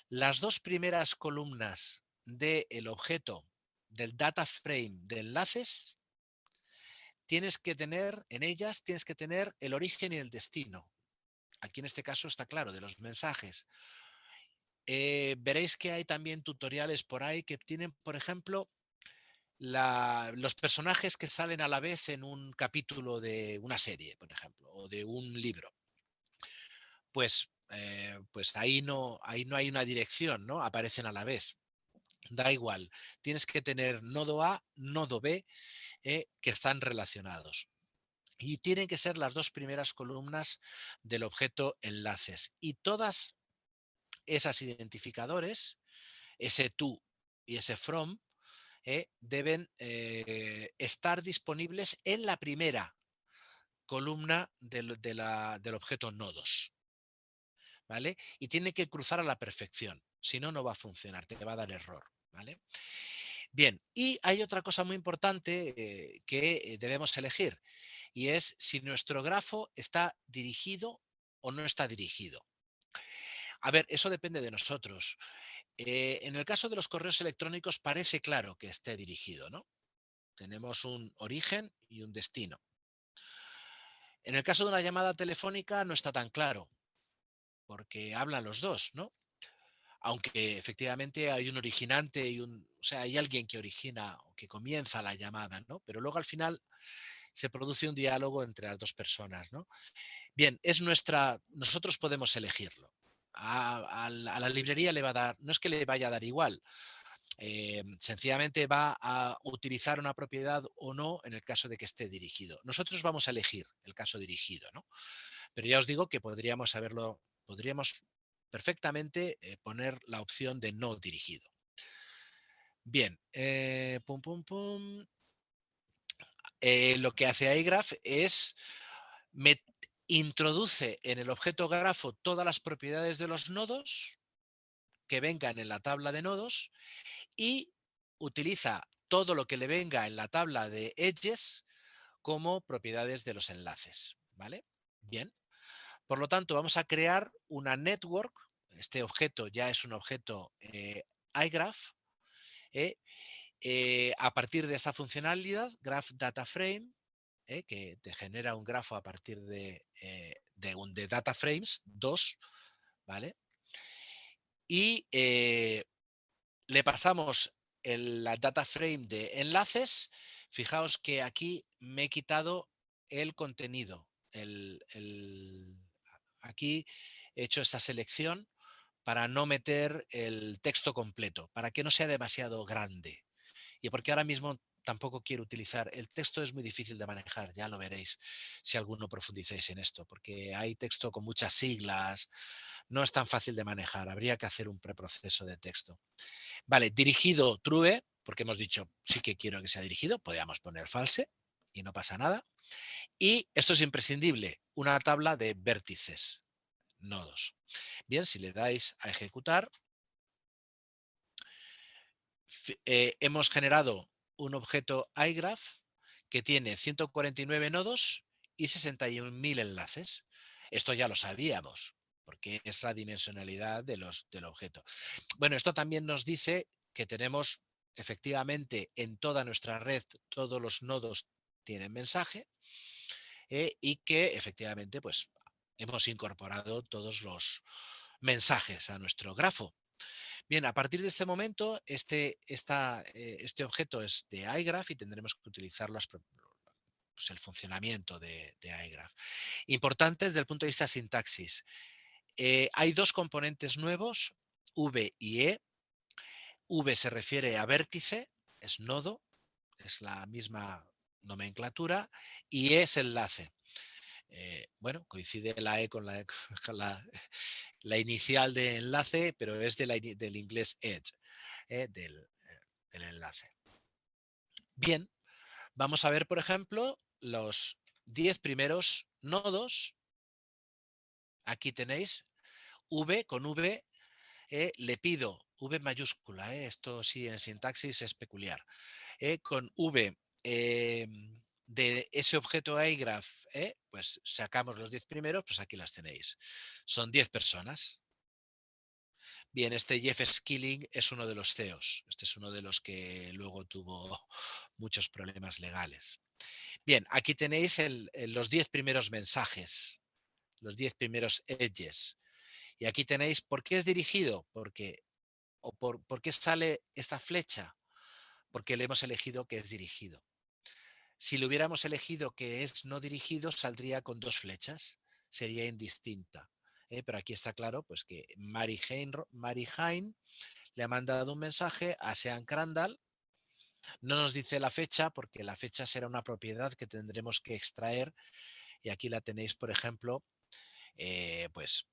Las dos primeras columnas del objeto del data frame de enlaces, tienes que tener el origen y el destino. Aquí en este caso está claro, de los mensajes. Veréis que hay también tutoriales por ahí que tienen, por ejemplo, los personajes que salen a la vez en un capítulo de una serie, por ejemplo, o de un libro. Pues ahí no hay una dirección, ¿no? Aparecen a la vez. Da igual, tienes que tener nodo A, nodo B, que están relacionados. Y tienen que ser las dos primeras columnas del objeto enlaces. Y todas esas identificadores, ese to y ese from, deben estar disponibles en la primera columna del objeto nodos. ¿Vale? Y tiene que cruzar a la perfección. Si no, no va a funcionar, te va a dar error. ¿Vale? Bien, y hay otra cosa muy importante que debemos elegir, y es si nuestro grafo está dirigido o no está dirigido. A ver, eso depende de nosotros. En el caso de los correos electrónicos parece claro que esté dirigido, ¿no? Tenemos un origen y un destino. En el caso de una llamada telefónica no está tan claro, porque hablan los dos, ¿no? Aunque efectivamente hay un originante o sea, hay alguien que origina o que comienza la llamada, ¿no? Pero luego al final se produce un diálogo entre las dos personas, ¿no? Bien, nosotros podemos elegirlo. A la librería le va a dar, no es que le vaya a dar igual, sencillamente va a utilizar una propiedad o no en el caso de que esté dirigido. Nosotros vamos a elegir el caso dirigido, ¿no? Pero ya os digo que podríamos perfectamente poner la opción de no dirigido. Bien, pum, pum, pum. Lo que hace iGraph es introduce en el objeto grafo todas las propiedades de los nodos que vengan en la tabla de nodos y utiliza todo lo que le venga en la tabla de edges como propiedades de los enlaces. ¿Vale? Bien. Por lo tanto, vamos a crear una network. Este objeto ya es un objeto iGraph. A partir de esta funcionalidad, Graph Data Frame, que te genera un grafo a partir de data frames, 2, ¿vale? Y le pasamos la data frame de enlaces. Fijaos que aquí me he quitado el contenido. Aquí he hecho esta selección para no meter el texto completo, para que no sea demasiado grande. Y porque ahora mismo tampoco quiero utilizar, el texto es muy difícil de manejar, ya lo veréis si alguno profundizáis en esto, porque hay texto con muchas siglas, no es tan fácil de manejar, habría que hacer un preproceso de texto. Vale, dirigido true, porque hemos dicho sí que quiero que sea dirigido, podríamos poner false y no pasa nada. Y esto es imprescindible, una tabla de vértices, nodos. Bien, si le dais a ejecutar, hemos generado un objeto iGraph que tiene 149 nodos y 61.000 enlaces. Esto ya lo sabíamos, porque es la dimensionalidad del objeto. Bueno, esto también nos dice que tenemos efectivamente en toda nuestra red todos los nodos tienen mensaje, y que efectivamente pues hemos incorporado todos los mensajes a nuestro grafo. Bien, a partir de este momento, este objeto es de iGraph y tendremos que utilizar pues, el funcionamiento de iGraph. Importante desde el punto de vista de sintaxis. Hay dos componentes nuevos, V y E. V se refiere a vértice, es nodo, es la misma nomenclatura, y E es enlace. Bueno, coincide la E con con la inicial de enlace, pero es del inglés edge, del enlace. Bien, vamos a ver, por ejemplo, los 10 primeros nodos. Aquí tenéis V con V, le pido V mayúscula, esto sí en sintaxis es peculiar, con V de ese objeto iGraph, pues sacamos los 10 primeros, pues aquí las tenéis. Son 10 personas. Bien, este Jeff Skilling es uno de los CEOs. Este es uno de los que luego tuvo muchos problemas legales. Bien, aquí tenéis los 10 primeros mensajes, los 10 primeros edges. Y aquí tenéis por qué es dirigido, por qué sale esta flecha, porque le hemos elegido que es dirigido. Si le hubiéramos elegido que es no dirigido, saldría con dos flechas, sería indistinta. Pero aquí está claro pues, que Mary Hein le ha mandado un mensaje a Sean Crandall. No nos dice la fecha, porque la fecha será una propiedad que tendremos que extraer. Y aquí la tenéis, por ejemplo, pues,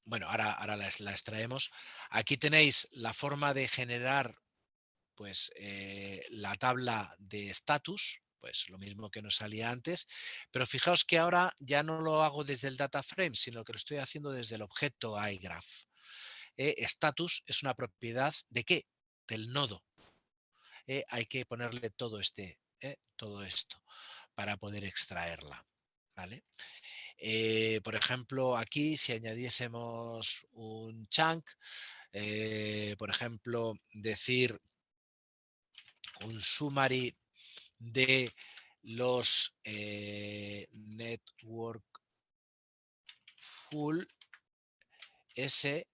bueno, ahora la extraemos. Aquí tenéis la forma de generar pues la tabla de estatus, pues lo mismo que nos salía antes, pero fijaos que ahora ya no lo hago desde el data frame, sino que lo estoy haciendo desde el objeto iGraph. Status es una propiedad ¿de qué? Del nodo. Hay que ponerle todo esto para poder extraerla. ¿Vale? Por ejemplo, aquí si añadiésemos un chunk, por ejemplo, decir un summary de los network full S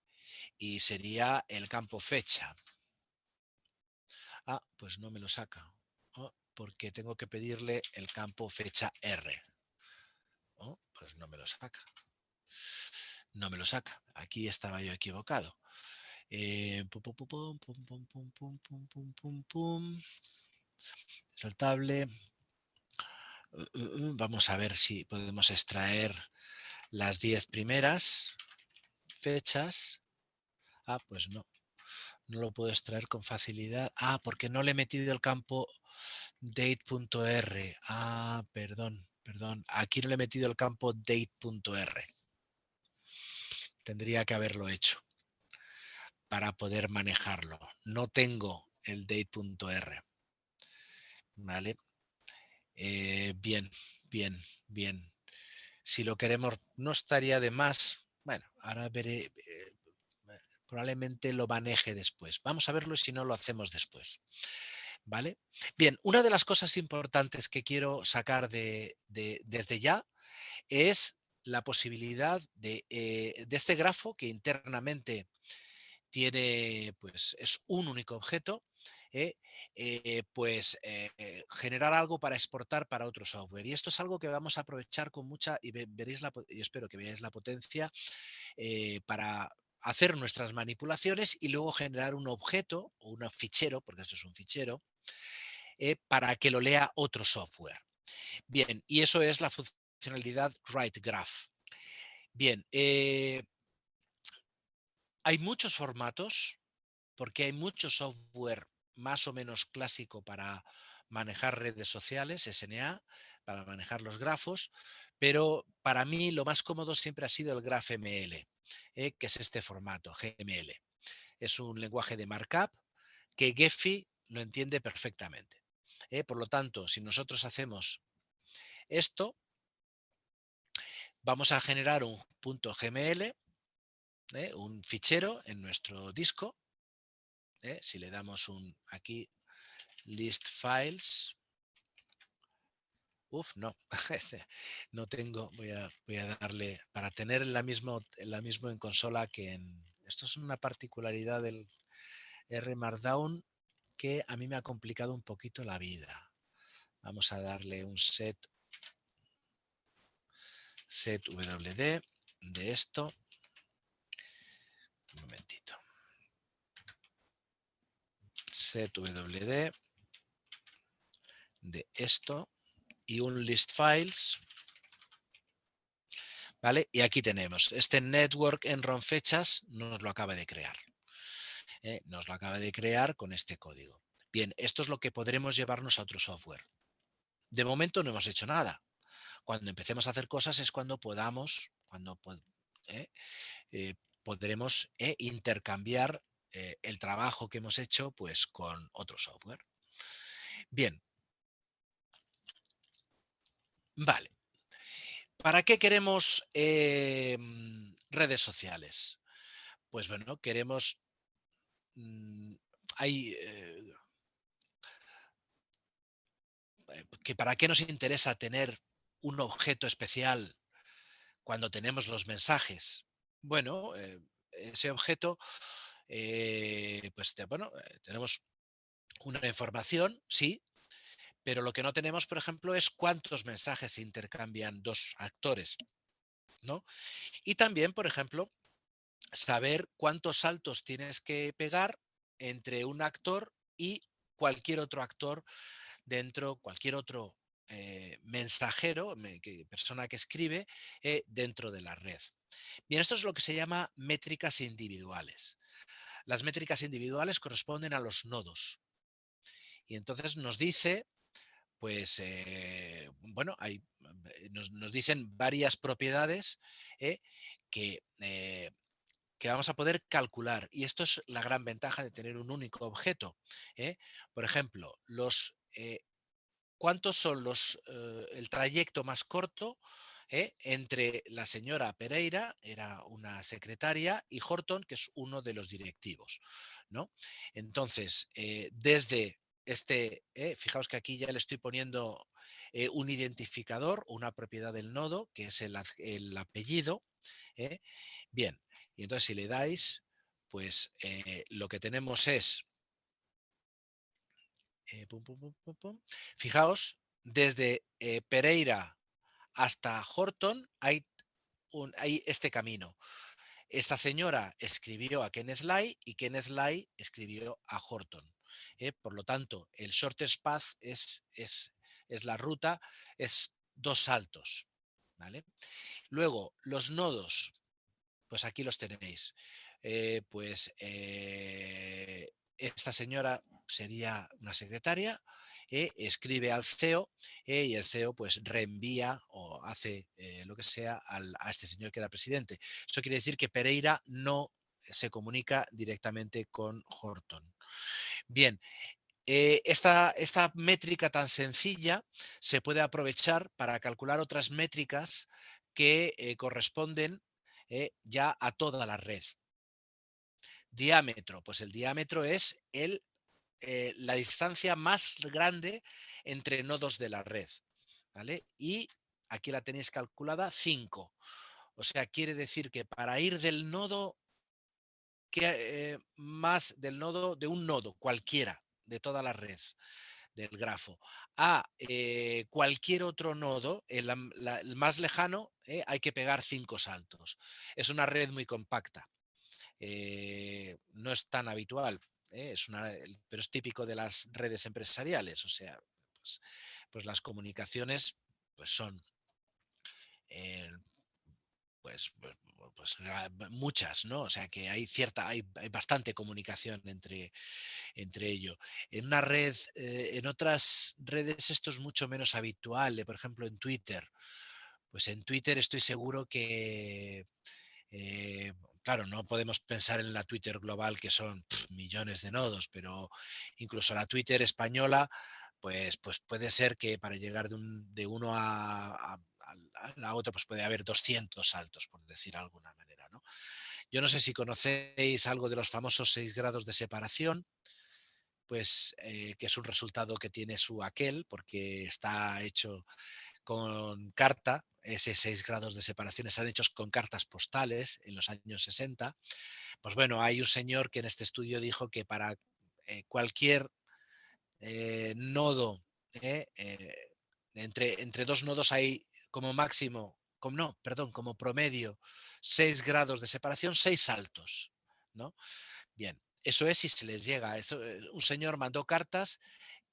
y sería el campo fecha. Ah, pues no me lo saca. Oh, porque tengo que pedirle el campo fecha R. Oh, pues no me lo saca. No me lo saca. Aquí estaba yo equivocado. Pum, pum, pum, pum, pum, pum, pum, pum, pum, pum, pum. Saltable. Vamos a ver si podemos extraer las 10 primeras fechas. Ah, pues no. No lo puedo extraer con facilidad. Ah, porque no le he metido el campo date.r. Ah, perdón. Aquí no le he metido el campo date.r. Tendría que haberlo hecho para poder manejarlo. No tengo el date.r. ¿Vale? Bien. Si lo queremos, no estaría de más. Bueno, ahora veré. Probablemente lo maneje después. Vamos a verlo y si no lo hacemos después. ¿Vale? Bien, una de las cosas importantes que quiero sacar desde ya es la posibilidad de este grafo que internamente tiene, pues es un único objeto, generar algo para exportar para otro software. Y esto es algo que vamos a aprovechar con mucha, y veréis y espero que veáis la potencia para hacer nuestras manipulaciones y luego generar un objeto o un fichero, porque esto es un fichero, para que lo lea otro software. Bien, y eso es la funcionalidad Write Graph. Bien, hay muchos formatos, porque hay mucho software más o menos clásico para manejar redes sociales, SNA, para manejar los grafos, pero para mí lo más cómodo siempre ha sido el GraphML, que es este formato, GML. es un lenguaje de markup que Gephi lo entiende perfectamente. Por lo tanto, si nosotros hacemos esto, vamos a generar un .gml, un fichero en nuestro disco. Si le damos aquí list files, no, no tengo, voy a darle, para tener la mismo en consola que en... Esto es una particularidad del R Markdown que a mí me ha complicado un poquito la vida. Vamos a darle un set wd de esto. Un momentito. Set wd de esto y un list files. ¿Vale? Y aquí tenemos este network enron fechas, nos lo acaba de crear. Nos lo acaba de crear con este código. Bien, esto es lo que podremos llevarnos a otro software. De momento no hemos hecho nada. Cuando empecemos a hacer cosas es cuando podamos, podremos intercambiar el trabajo que hemos hecho pues con otro software. Bien. Vale. ¿Para qué queremos redes sociales? Pues bueno, queremos... ¿Para qué nos interesa tener un objeto especial cuando tenemos los mensajes? Bueno, ese objeto, tenemos una información, sí, pero lo que no tenemos, por ejemplo, es cuántos mensajes se intercambian dos actores, ¿no? Y también, por ejemplo, saber cuántos saltos tienes que pegar entre un actor y cualquier otro actor dentro, cualquier otro mensajero, persona que escribe dentro de la red. Bien, esto es lo que se llama métricas individuales. Las métricas individuales corresponden a los nodos. Y entonces nos dice, pues, nos dicen varias propiedades que vamos a poder calcular. Y esto es la gran ventaja de tener un único objeto. Por ejemplo, ¿cuántos son el trayecto más corto entre la señora Pereira, era una secretaria, y Horton, que es uno de los directivos, ¿no? Entonces, desde fijaos que aquí ya le estoy poniendo un identificador, una propiedad del nodo, que es el apellido. Bien, y entonces si le dais, pues lo que tenemos es... Fijaos, desde Pereira hasta Horton hay este camino. Esta señora escribió a Kenneth Lai y Kenneth Lai escribió a Horton. Por lo tanto, el shortest path es la ruta, es dos saltos. ¿Vale? Luego, los nodos, pues aquí los tenéis. Esta señora sería una secretaria, escribe al CEO y el CEO pues reenvía o hace lo que sea a este señor que era presidente. Eso quiere decir que Pereira no se comunica directamente con Horton. Bien, esta métrica tan sencilla se puede aprovechar para calcular otras métricas que corresponden ya a toda la red. Diámetro, pues el diámetro es la distancia más grande entre nodos de la red, ¿vale? Y aquí la tenéis calculada 5. O sea, quiere decir que para ir del nodo más del nodo de un nodo cualquiera de toda la red del grafo a cualquier otro nodo, el más lejano, hay que pegar 5 saltos. Es una red muy compacta. No es tan habitual, pero es típico de las redes empresariales. O sea, pues las comunicaciones pues son eh, muchas, ¿no? O sea que hay bastante comunicación entre ello. En una red, en otras redes esto es mucho menos habitual, por ejemplo en Twitter. Pues en Twitter estoy seguro que claro, no podemos pensar en la Twitter global que son millones de nodos, pero incluso la Twitter española, pues puede ser que para llegar de uno a la otra, pues puede haber 200 saltos, por decir de alguna manera, ¿no? Yo no sé si conocéis algo de los famosos 6 grados de separación, pues que es un resultado que tiene su aquel, porque está hecho con carta. Ese 6 grados de separación están hechos con cartas postales en los años 60. Pues bueno, hay un señor que en este estudio dijo que para cualquier nodo, entre dos nodos hay como máximo, como, no, perdón, como promedio 6 grados de separación, 6 saltos, ¿no? Bien, eso es si se les llega. Eso, un señor mandó cartas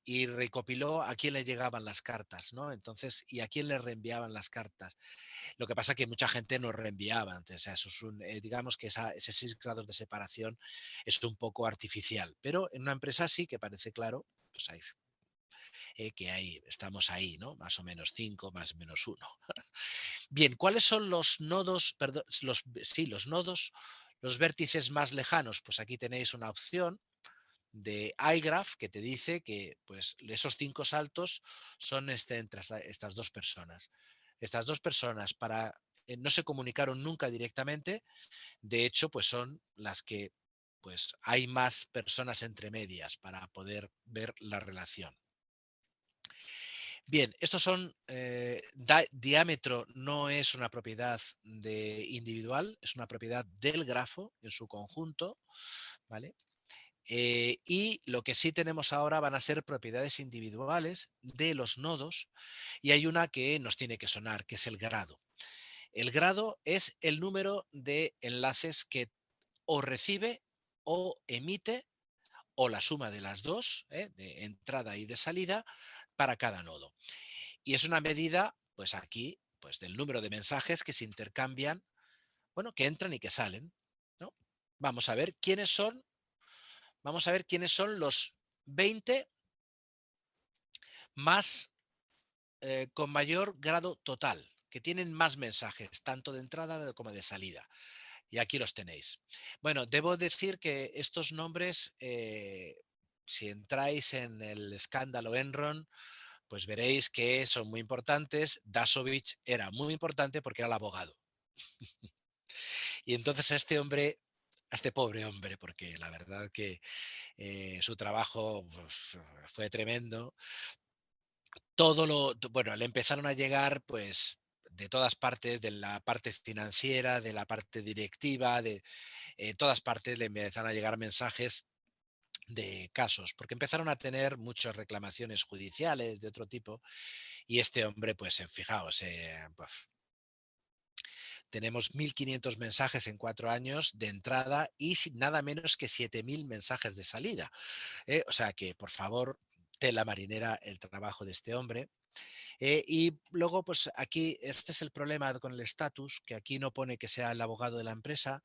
y recopiló a quién le llegaban las cartas, ¿no? Entonces, y a quién le reenviaban las cartas. Lo que pasa es que mucha gente no reenviaba. Entonces, o sea, eso es digamos que ese 6 grados de separación es un poco artificial. Pero en una empresa sí que parece claro, pues hay, que ahí estamos ahí, ¿no? Más o menos 5 más o menos uno. Bien, ¿cuáles son los nodos, perdón, sí, los nodos, los vértices más lejanos? Pues aquí tenéis una opción de iGraph que te dice que pues, esos 5 saltos son entre estas dos personas. Estas dos personas no se comunicaron nunca directamente, de hecho, pues son las que pues, hay más personas entre medias para poder ver la relación. Bien, estos son, diámetro no es una propiedad individual, es una propiedad del grafo en su conjunto, ¿vale? Y lo que sí tenemos ahora van a ser propiedades individuales de los nodos y hay una que nos tiene que sonar, que es el grado. El grado es el número de enlaces que o recibe o emite o la suma de las dos, de entrada y de salida, para cada nodo. Y es una medida, pues aquí, pues del número de mensajes que se intercambian, bueno, que entran y que salen, ¿no? Vamos a ver quiénes son. Vamos a ver quiénes son los 20 más con mayor grado total, que tienen más mensajes, tanto de entrada como de salida. Y aquí los tenéis. Bueno, debo decir que estos nombres, si entráis en el escándalo Enron, pues veréis que son muy importantes. Dasovich era muy importante porque era el abogado. Y entonces a este hombre, a este pobre hombre, porque la verdad que su trabajo fue tremendo, bueno, le empezaron a llegar pues de todas partes, de la parte financiera, de la parte directiva, de todas partes le empezaron a llegar mensajes de casos, porque empezaron a tener muchas reclamaciones judiciales de otro tipo y este hombre, pues fijaos, pues, tenemos 1.500 mensajes en 4 años de entrada y nada menos que 7.000 mensajes de salida. O sea que, por favor, tela marinera el trabajo de este hombre. Y luego, pues aquí, este es el problema con el estatus, que aquí no pone que sea el abogado de la empresa.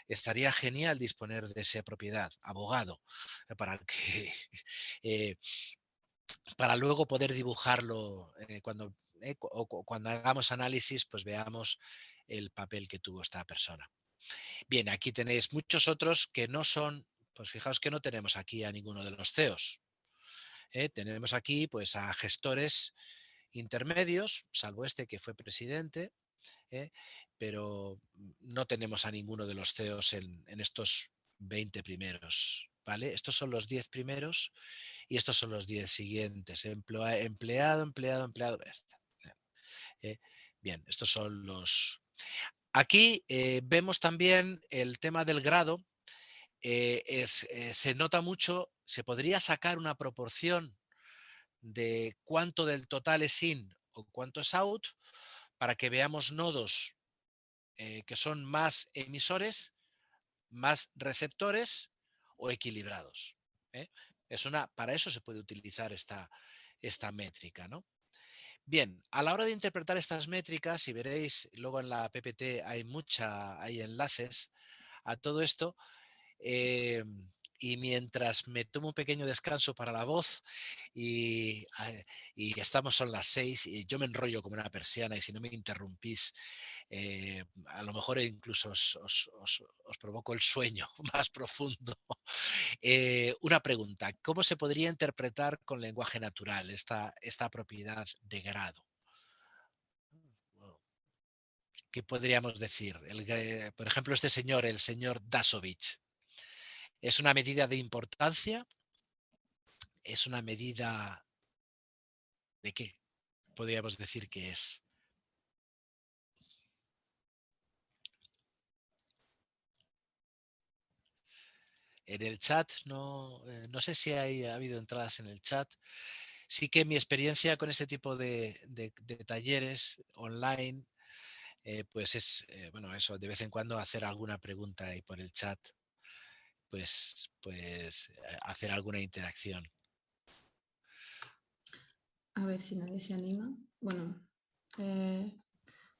Estaría genial disponer de esa propiedad, abogado, para que eh, para luego poder dibujarlo cuando hagamos análisis, pues veamos el papel que tuvo esta persona. Bien, aquí tenéis muchos otros que no son, pues fijaos que no tenemos aquí a ninguno de los CEOs. Tenemos aquí pues a gestores intermedios, salvo este que fue presidente, ¿eh? Pero no tenemos a ninguno de los CEOs en estos 20 primeros. ¿Vale? Estos son los 10 primeros y estos son los 10 siguientes. Empleado, empleado, empleado. ¿Eh? Bien, estos son los... Aquí vemos también el tema del grado. Se nota mucho, se podría sacar una proporción de cuánto del total es in o cuánto es out para que veamos nodos que son más emisores, más receptores o equilibrados. ¿Eh? Para eso se puede utilizar esta métrica, ¿no? Bien, a la hora de interpretar estas métricas, y veréis, luego en la PPT hay enlaces a todo esto, eh, y mientras me tomo un pequeño descanso para la voz y, son las 6 y yo me enrollo como una persiana y si no me interrumpís, a lo mejor incluso os provoco el sueño más profundo. Una pregunta, ¿cómo se podría interpretar con lenguaje natural esta propiedad de grado? ¿Qué podríamos decir? Por ejemplo, este señor, el señor Dasovich, ¿es una medida de importancia? ¿Es una medida de qué? Podríamos decir que es. En el chat, no sé si ha habido entradas en el chat. Sí que mi experiencia con este tipo de talleres online, pues es, bueno, eso, de vez en cuando hacer alguna pregunta ahí por el chat, hacer alguna interacción. A ver si nadie se anima. Bueno,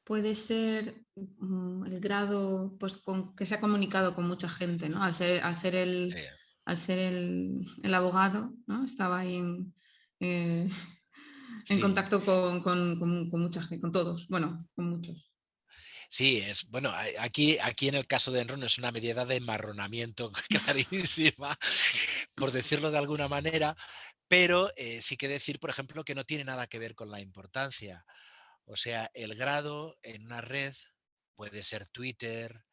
puede ser el grado, pues que se ha comunicado con mucha gente, ¿no? Sí, Al ser el abogado, ¿no? Estaba ahí en sí, contacto con mucha gente, con todos, bueno, con muchos. sí, es bueno, aquí en el caso de Enron es una medida de enmarronamiento clarísima, por decirlo de alguna manera, pero sí que decir, por ejemplo, que no tiene nada que ver con la importancia. O sea, el grado en una red puede ser Twitter,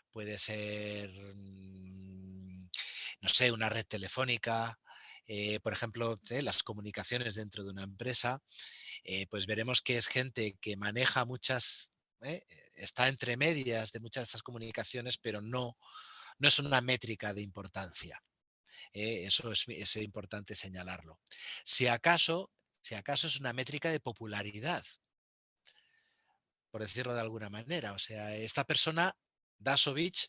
puede ser, no sé, una red telefónica, por ejemplo, las comunicaciones dentro de una empresa, pues veremos que es gente que maneja muchas, está entre medias de muchas de estas comunicaciones, pero no es una métrica de importancia. Eso es importante señalarlo. Si acaso, si acaso es una métrica de popularidad, por decirlo de alguna manera. O sea, esta persona, Dasovich,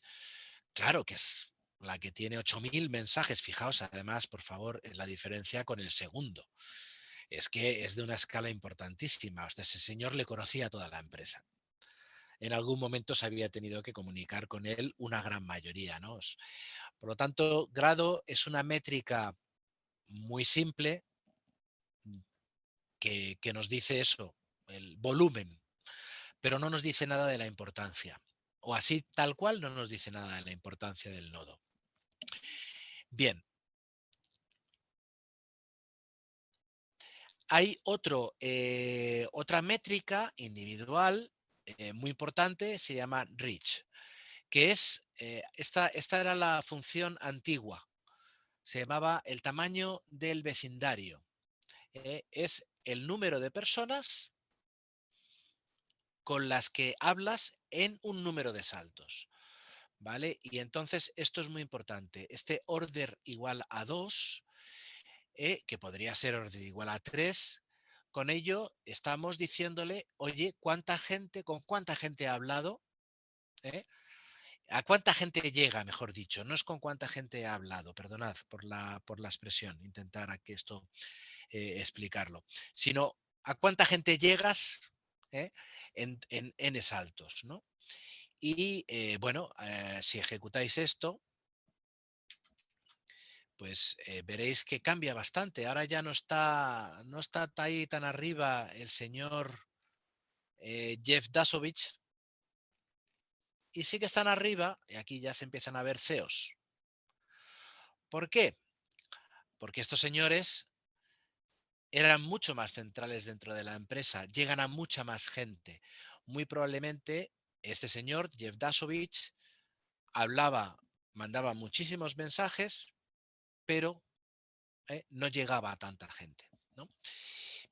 claro que es la que tiene 8.000 mensajes. Fijaos, además, por favor, la diferencia con el segundo. Es que es de una escala importantísima. O sea, ese señor le conocía a toda la empresa. En algún momento se había tenido que comunicar con él una gran mayoría, ¿no? Por lo tanto, grado es una métrica muy simple que nos dice eso, el volumen, pero no nos dice nada de la importancia. O así, tal cual, no nos dice nada de la importancia del nodo. Bien. Hay otra métrica individual muy importante, se llama reach, que es, esta era la función antigua, se llamaba el tamaño del vecindario. Es el número de personas con las que hablas en un número de saltos. ¿Vale? Y entonces esto es muy importante. Este order igual a 2, que podría ser order igual a 3, con ello estamos diciéndole, oye, con cuánta gente ha hablado, ¿eh? A cuánta gente llega, mejor dicho. No es con cuánta gente ha hablado, perdonad por la expresión, intentar aquí esto explicarlo, sino a cuánta gente llegas, ¿eh? En n saltos, ¿no? Y bueno, si ejecutáis esto, pues veréis que cambia bastante. Ahora ya no está ahí tan arriba el señor Jeff Dasovich, y sí que están arriba, y aquí ya se empiezan a ver CEOs. ¿Por qué? Porque estos señores eran mucho más centrales dentro de la empresa, llegan a mucha más gente. Muy probablemente este señor, Jeff Dasovich, mandaba muchísimos mensajes, pero no llegaba a tanta gente, ¿no?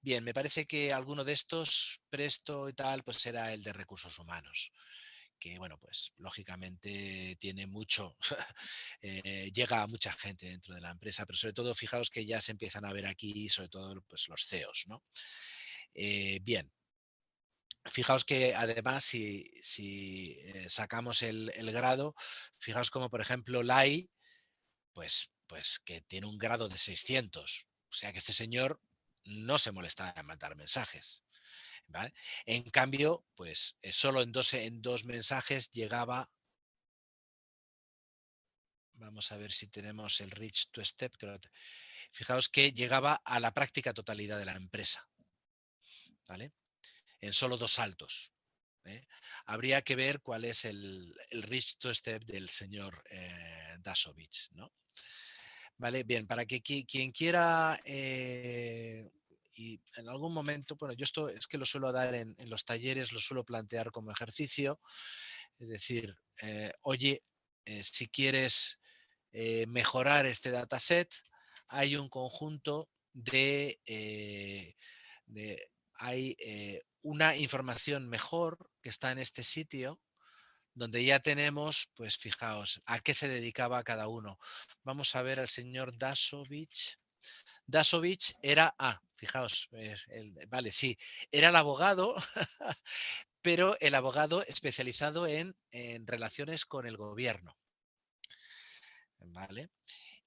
Bien, me parece que alguno de estos, Presto y tal, pues era el de recursos humanos, que bueno, pues lógicamente tiene mucho, llega a mucha gente dentro de la empresa, pero sobre todo fijaos que ya se empiezan a ver aquí, sobre todo pues los CEOs, ¿no? Bien, fijaos que además si sacamos el grado, fijaos como por ejemplo Lai, pues que tiene un grado de 600. O sea que este señor no se molestaba en mandar mensajes. ¿Vale? En cambio, pues solo en dos mensajes llegaba, Vamos a ver si tenemos el reach to step. Fijaos que llegaba a la práctica totalidad de la empresa, ¿vale? En solo 2 saltos. Habría que ver cuál es el reach to step del señor Dasovich, ¿no? Vale, bien, para que quien quiera y en algún momento, bueno, yo esto es que lo suelo dar en los talleres, lo suelo plantear como ejercicio, es decir, oye, si quieres mejorar este dataset, hay un conjunto hay una información mejor que está en este sitio donde ya tenemos, pues fijaos, a qué se dedicaba cada uno. Vamos a ver al señor Dasovich. Dasovich era, fijaos, vale, sí, era el abogado, pero el abogado especializado en relaciones con el gobierno. ¿Vale?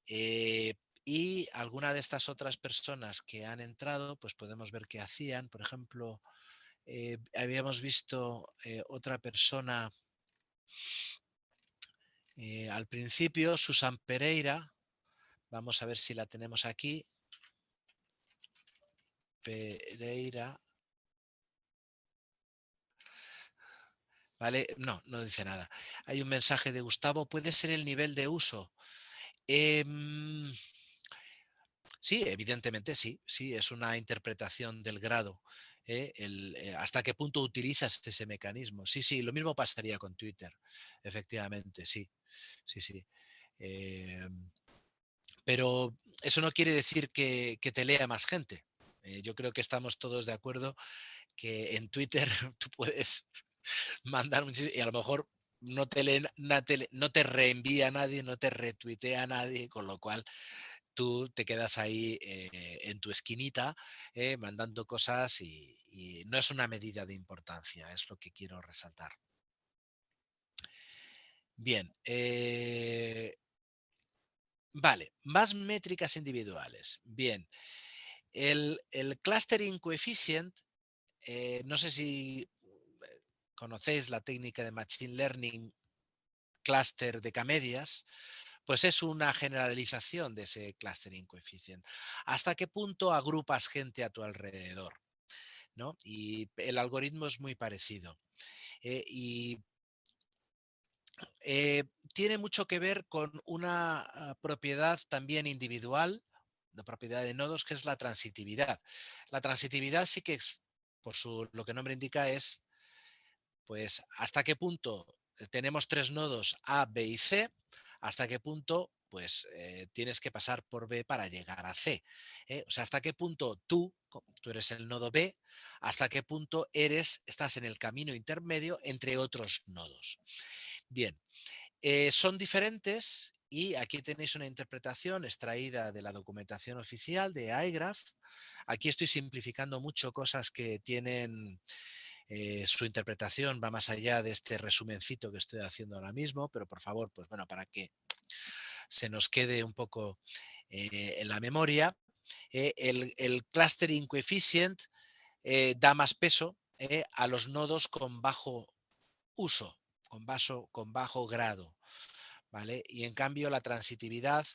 Y alguna de estas otras personas que han entrado, pues podemos ver qué hacían. Por ejemplo, habíamos visto otra persona al principio, Susan Pereira. Vamos a ver si la tenemos aquí. Pereira. ¿Vale? No, no dice nada. Hay un mensaje de Gustavo. Puede ser el nivel de uso. Sí, evidentemente sí, sí, es una interpretación del grado. ¿Hasta qué punto utilizas ese mecanismo? Sí, sí, lo mismo pasaría con Twitter, efectivamente, sí, sí, sí. Eh, pero eso no quiere decir que te lea más gente. Yo creo que estamos todos de acuerdo que en Twitter tú puedes mandar muchísimo y a lo mejor no te lee, no te reenvía a nadie, no te retuitea a nadie, con lo cual tú te quedas ahí en tu esquinita mandando cosas y no es una medida de importancia, es lo que quiero resaltar. Bien, vale, más métricas individuales. Bien, el clustering coefficient, no sé si conocéis la técnica de Machine Learning cluster de K-medias, pues es una generalización de ese clustering coefficient. ¿Hasta qué punto agrupas gente a tu alrededor? ¿No? Y el algoritmo es muy parecido. Y tiene mucho que ver con una propiedad también individual, la propiedad de nodos, que es la transitividad. La transitividad sí que, por lo que el nombre indica, es pues hasta qué punto tenemos 3 nodos A, B y C, hasta qué punto pues tienes que pasar por B para llegar a C. O sea, hasta qué punto tú eres el nodo B, hasta qué punto estás en el camino intermedio entre otros nodos. Bien, son diferentes y aquí tenéis una interpretación extraída de la documentación oficial de iGraph. Aquí estoy simplificando mucho cosas que tienen su interpretación va más allá de este resumencito que estoy haciendo ahora mismo, pero por favor, pues bueno, para que se nos quede un poco en la memoria, el clustering coefficient da más peso a los nodos con bajo uso, con bajo grado, ¿vale? Y en cambio la transitividad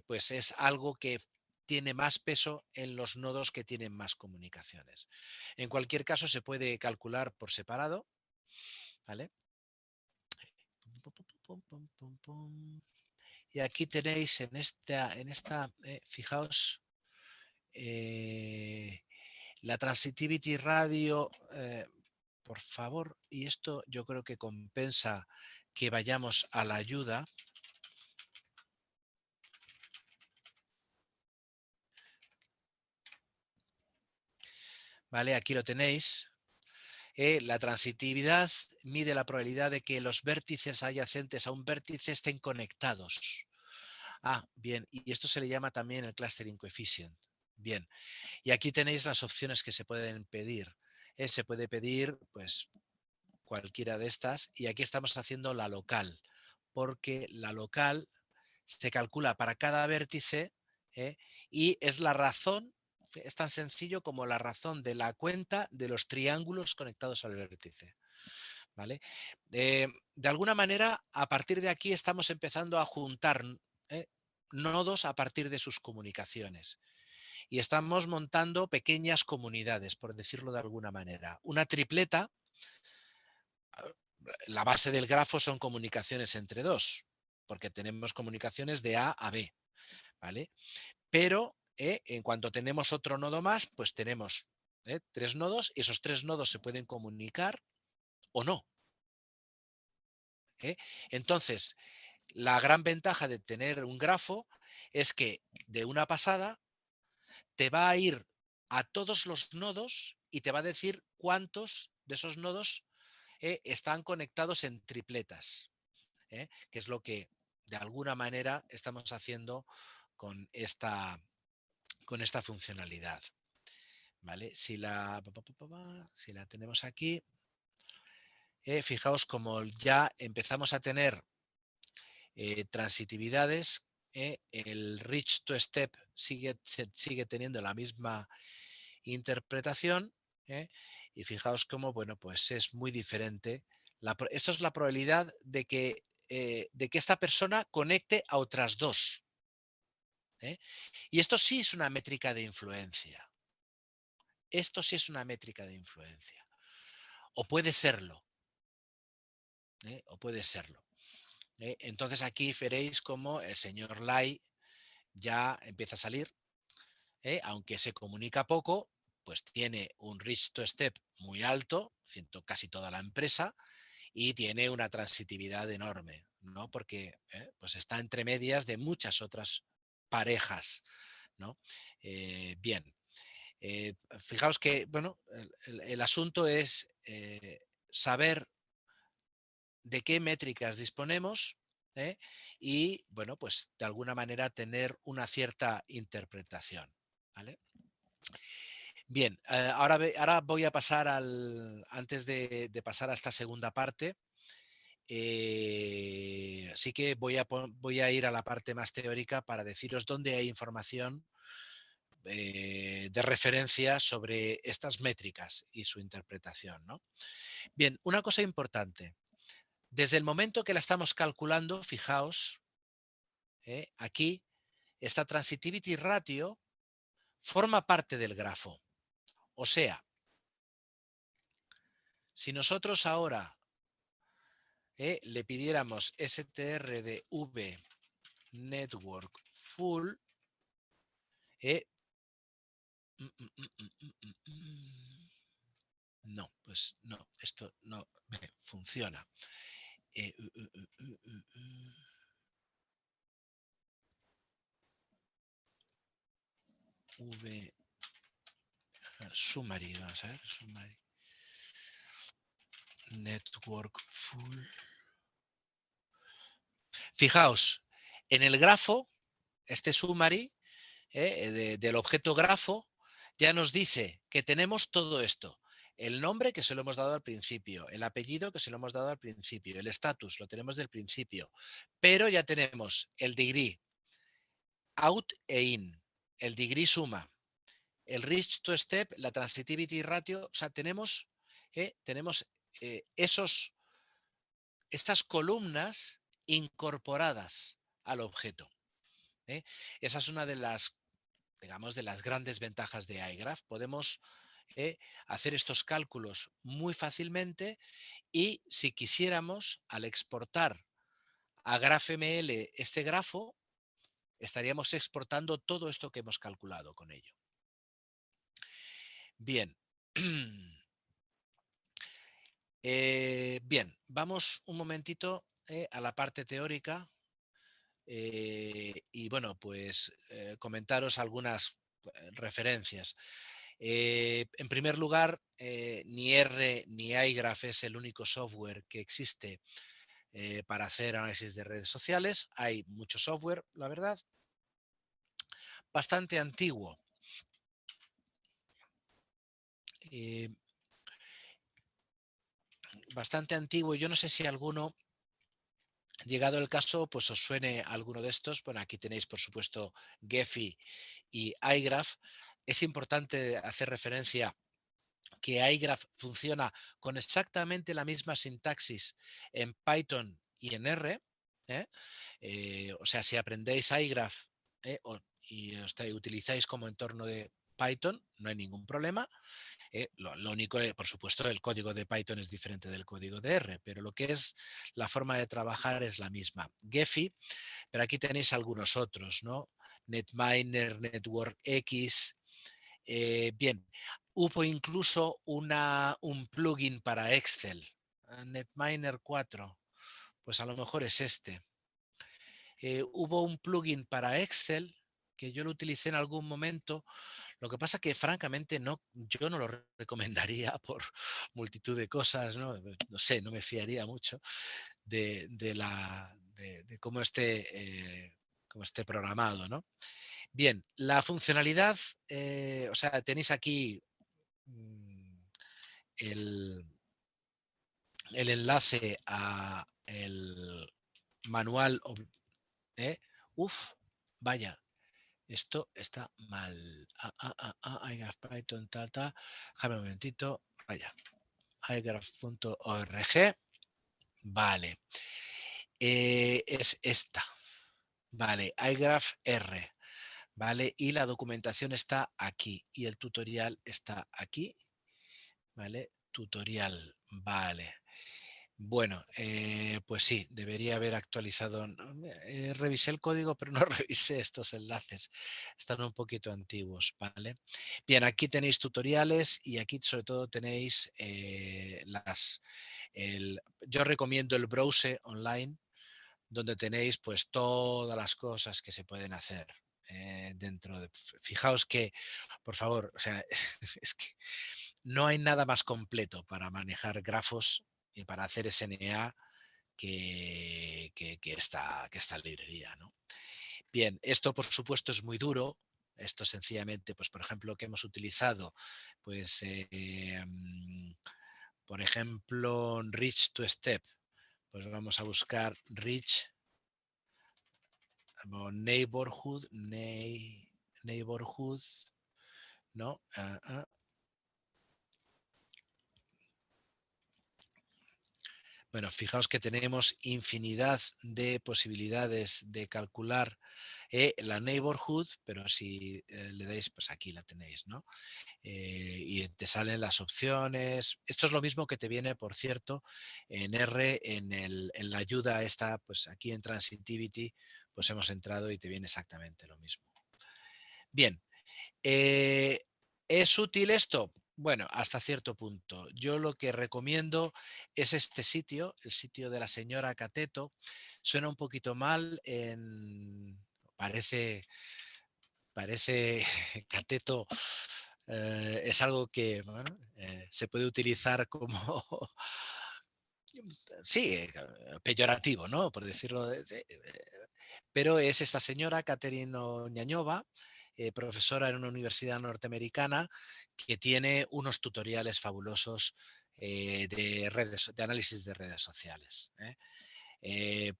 pues es algo que tiene más peso en los nodos que tienen más comunicaciones. En cualquier caso se puede calcular por separado, ¿vale? Y aquí tenéis fijaos, la transitivity radio, por favor, y esto yo creo que compensa que vayamos a la ayuda. ¿Vale? Aquí lo tenéis. La transitividad mide la probabilidad de que los vértices adyacentes a un vértice estén conectados. Bien, y esto se le llama también el clustering coefficient. Bien, y aquí tenéis las opciones que se pueden pedir. Se puede pedir, pues, cualquiera de estas, y aquí estamos haciendo la local, porque la local se calcula para cada vértice y es la razón, es tan sencillo como la razón de la cuenta de los triángulos conectados al vértice. ¿vale? De alguna manera, a partir de aquí estamos empezando a juntar nodos a partir de sus comunicaciones. Y estamos montando pequeñas comunidades, por decirlo de alguna manera. Una tripleta, la base del grafo son comunicaciones entre dos, porque tenemos comunicaciones de A a B, ¿vale? Pero en cuanto tenemos otro nodo más, pues tenemos 3 nodos y esos 3 nodos se pueden comunicar o no. Entonces, la gran ventaja de tener un grafo es que de una pasada te va a ir a todos los nodos y te va a decir cuántos de esos nodos están conectados en tripletas, que es lo que de alguna manera estamos haciendo con esta funcionalidad. ¿Vale? Si la tenemos aquí, fijaos como ya empezamos a tener transitividades, el reach to step sigue teniendo la misma interpretación, y fijaos cómo, bueno, pues es muy diferente. Esto es la probabilidad de que esta persona conecte a otras dos. Y esto sí es una métrica de influencia. Esto sí es una métrica de influencia. O puede serlo. O puede serlo. Entonces aquí veréis cómo el señor Lai ya empieza a salir, aunque se comunica poco, pues tiene un reach to step muy alto, casi toda la empresa, y tiene una transitividad enorme, ¿no? Porque pues está entre medias de muchas otras parejas, ¿no? Bien, fijaos que, bueno, el asunto es saber de qué métricas disponemos, y, bueno, pues de alguna manera tener una cierta interpretación, ¿vale? Bien, ahora voy a pasar antes de pasar a esta segunda parte, sí que voy a ir a la parte más teórica para deciros dónde hay información de referencia sobre estas métricas y su interpretación, ¿no? Bien, una cosa importante. Desde el momento que la estamos calculando, fijaos, aquí, esta transitivity ratio forma parte del grafo. O sea, si nosotros ahora le pidiéramos str de v network full, no, pues no, esto no me funciona. V summary, vamos a ver, summary network full. Fijaos, en el grafo, este summary del objeto grafo ya nos dice que tenemos todo esto. El nombre que se lo hemos dado al principio, el apellido que se lo hemos dado al principio, el estatus lo tenemos del principio, pero ya tenemos el degree out e in, el degree suma, el reach to step, la transitivity ratio, o sea, tenemos estas columnas incorporadas al objeto. Esa es una de las, digamos, de las grandes ventajas de iGraph. Podemos hacer estos cálculos muy fácilmente y si quisiéramos, al exportar a GraphML este grafo, estaríamos exportando todo esto que hemos calculado con ello. Bien. Bien, vamos un momentito a la parte teórica y bueno, pues comentaros algunas referencias. En primer lugar, ni R ni iGraph es el único software que existe para hacer análisis de redes sociales. Hay mucho software, la verdad, bastante antiguo. Bastante antiguo. Yo no sé si alguno, llegado el caso, pues os suene alguno de estos. Bueno, aquí tenéis, por supuesto, Gephi y iGraph. Es importante hacer referencia que iGraph funciona con exactamente la misma sintaxis en Python y en R. ¿eh? O sea, si aprendéis iGraph y utilizáis como entorno de Python, no hay ningún problema. Lo único, por supuesto, el código de Python es diferente del código de R, pero lo que es la forma de trabajar es la misma. Gephi, pero aquí tenéis algunos otros, ¿no? Netminer, NetworkX. Bien, hubo incluso un plugin para Excel, Netminer 4, pues a lo mejor es este. Hubo un plugin para Excel que yo lo utilicé en algún momento. Lo que pasa que francamente yo no lo recomendaría por multitud de cosas, ¿no? No sé, no me fiaría mucho de cómo esté programado, ¿no? Bien, la funcionalidad, o sea, tenéis aquí mm, el, el enlace a el manual. ¿Eh? Uf, vaya, esto está mal. iGraph Python, tal. Déjame un momentito. Vaya, igraph.org. Vale. Es esta. Vale, iGraph R. Vale, y la documentación está aquí. Y el tutorial está aquí. Vale, tutorial. Vale. Bueno, pues sí, debería haber actualizado. Revisé el código, pero no revisé estos enlaces. Están un poquito antiguos, ¿vale? Bien, aquí tenéis tutoriales y aquí sobre todo tenéis yo recomiendo el browser online, donde tenéis pues todas las cosas que se pueden hacer. Dentro de. Fijaos que, por favor, o sea, es que no hay nada más completo para manejar grafos y para hacer SNA que esta librería, ¿no? Bien, esto por supuesto es muy duro. Esto sencillamente, pues por ejemplo, que hemos utilizado, pues por ejemplo, Reach to Step. Pues vamos a buscar Reach o neighborhood, ¿no? Bueno, fijaos que tenemos infinidad de posibilidades de calcular la neighborhood, pero si le dais, pues aquí la tenéis, ¿no? Y te salen las opciones. Esto es lo mismo que te viene, por cierto, en R, en la ayuda esta, pues aquí en Transitivity, pues hemos entrado y te viene exactamente lo mismo. Bien, ¿es útil esto? Bueno, hasta cierto punto. Yo lo que recomiendo es este sitio, el sitio de la señora Cateto. Suena un poquito mal, parece Cateto. Es algo que bueno, se puede utilizar como sí, peyorativo, ¿no? Por decirlo. Pero es esta señora, Catherine Ñañova, profesora en una universidad norteamericana, que tiene unos tutoriales fabulosos de análisis de redes sociales.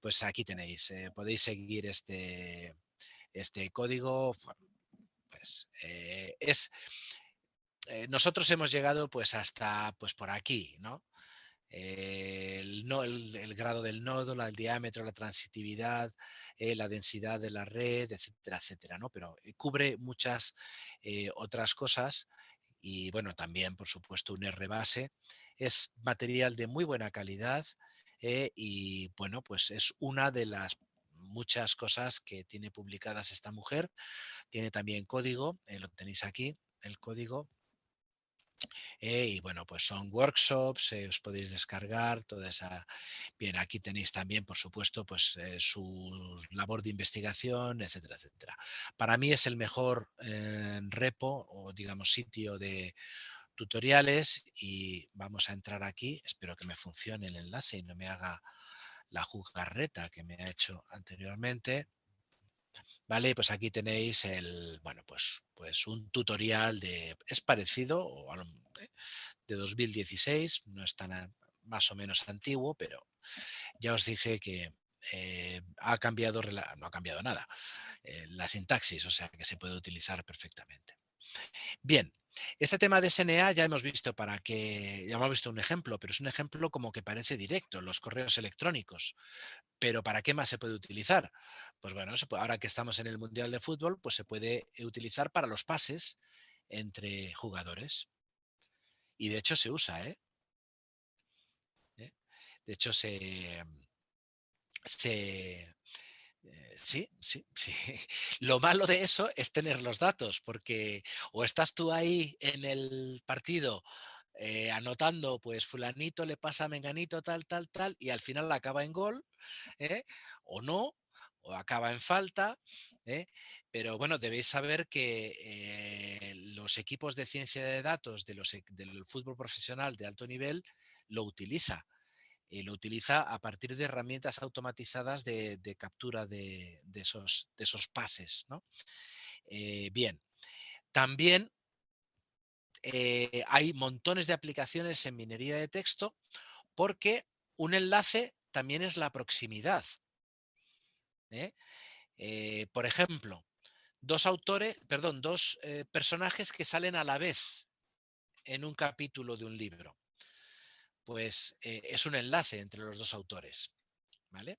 Pues aquí tenéis, podéis seguir este código. Pues, nosotros hemos llegado pues hasta pues por aquí, ¿no? El grado del nodo, el diámetro, la transitividad, la densidad de la red, etcétera, etcétera, ¿no? Pero cubre muchas otras cosas y bueno, también por supuesto un R base. Es material de muy buena calidad y bueno, pues es una de las muchas cosas que tiene publicadas esta mujer. Tiene también código, lo tenéis aquí, el código. Y bueno, pues son workshops, os podéis descargar toda esa. Bien, aquí tenéis también, por supuesto, pues su labor de investigación, etcétera, etcétera. Para mí es el mejor repo o digamos sitio de tutoriales y vamos a entrar aquí. Espero que me funcione el enlace y no me haga la jugarreta que me ha hecho anteriormente. Vale, pues aquí tenéis bueno, pues un tutorial es parecido de 2016, no es tan más o menos antiguo, pero ya os dije que ha cambiado, no ha cambiado nada, la sintaxis, o sea que se puede utilizar perfectamente. Bien, este tema de SNA ya hemos visto ya hemos visto un ejemplo, pero es un ejemplo como que parece directo, los correos electrónicos. Pero ¿para qué más se puede utilizar? Pues bueno, ahora que estamos en el Mundial de Fútbol, pues se puede utilizar para los pases entre jugadores. Y de hecho se usa, ¿eh? De hecho se, sí, sí, sí. Lo malo de eso es tener los datos, porque o estás tú ahí en el partido anotando, pues fulanito le pasa a menganito tal, tal, tal, y al final acaba en gol, ¿eh? O no, o acaba en falta, ¿eh? Pero bueno, debéis saber que los equipos de ciencia de datos del fútbol profesional de alto nivel lo utiliza a partir de herramientas automatizadas de captura de esos pases, ¿no? Bien, también hay montones de aplicaciones en minería de texto porque un enlace también es la proximidad, ¿eh? Por ejemplo, dos personajes que salen a la vez en un capítulo de un libro. Pues es un enlace entre los dos autores. ¿Vale?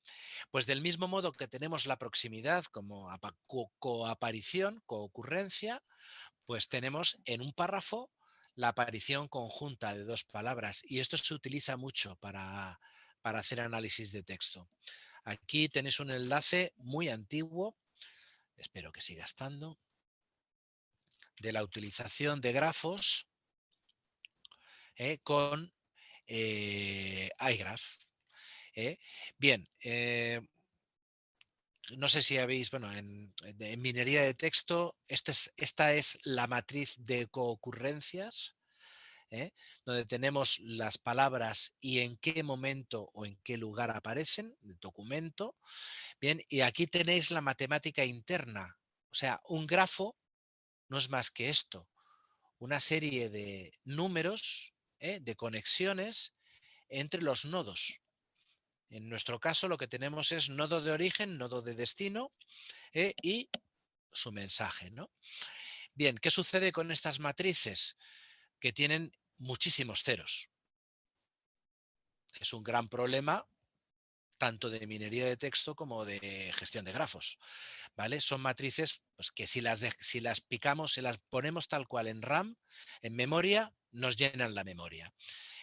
Pues del mismo modo que tenemos la proximidad como coaparición, coocurrencia, pues tenemos en un párrafo la aparición conjunta de dos palabras y esto se utiliza mucho para hacer análisis de texto. Aquí tenéis un enlace muy antiguo, espero que siga estando, de la utilización de grafos con iGraph. Bien, no sé si habéis, bueno, en minería de texto, esta es la matriz de coocurrencias, donde tenemos las palabras y en qué momento o en qué lugar aparecen, el documento. Bien, y aquí tenéis la matemática interna. O sea, un grafo no es más que esto, una serie de números, de conexiones entre los nodos. En nuestro caso lo que tenemos es nodo de origen, nodo de destino y su mensaje, ¿no? Bien, ¿qué sucede con estas matrices? Que tienen muchísimos ceros. Es un gran problema tanto de minería de texto como de gestión de grafos, ¿vale? Son matrices pues, que si las picamos, si las ponemos tal cual en RAM, en memoria, nos llenan la memoria.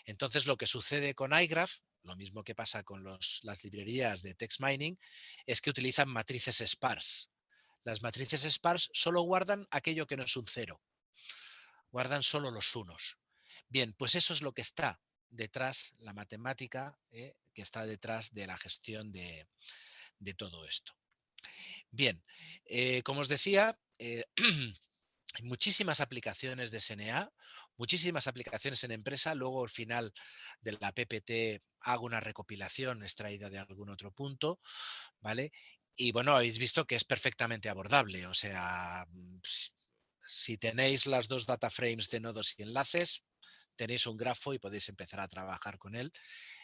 Entonces lo que sucede con iGraph, lo mismo que pasa con las librerías de text mining, es que utilizan matrices sparse. Las matrices sparse solo guardan aquello que no es un cero, guardan solo los unos. Bien, pues eso es lo que está detrás, la matemática que está detrás de la gestión de todo esto. Bien, como os decía, hay muchísimas aplicaciones de SNA, muchísimas aplicaciones en empresa. Luego al final de la PPT hago una recopilación extraída de algún otro punto, ¿vale? Y bueno, habéis visto que es perfectamente abordable. O sea, si tenéis las dos data frames de nodos y enlaces, tenéis un grafo y podéis empezar a trabajar con él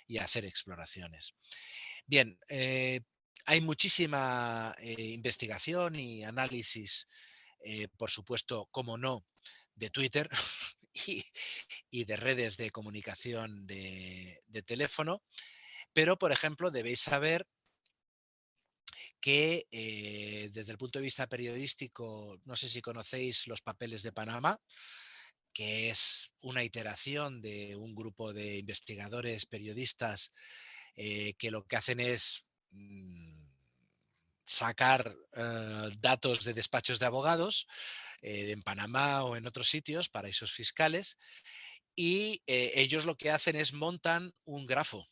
y hacer exploraciones. Bien, hay muchísima investigación y análisis, por supuesto, como no, de Twitter y, y de redes de comunicación de teléfono, pero, por ejemplo, debéis saber que desde el punto de vista periodístico, no sé si conocéis los papeles de Panamá, que es una iteración de un grupo de investigadores periodistas que lo que hacen es sacar datos de despachos de abogados en Panamá o en otros sitios, paraísos fiscales, y ellos lo que hacen es montan un grafo,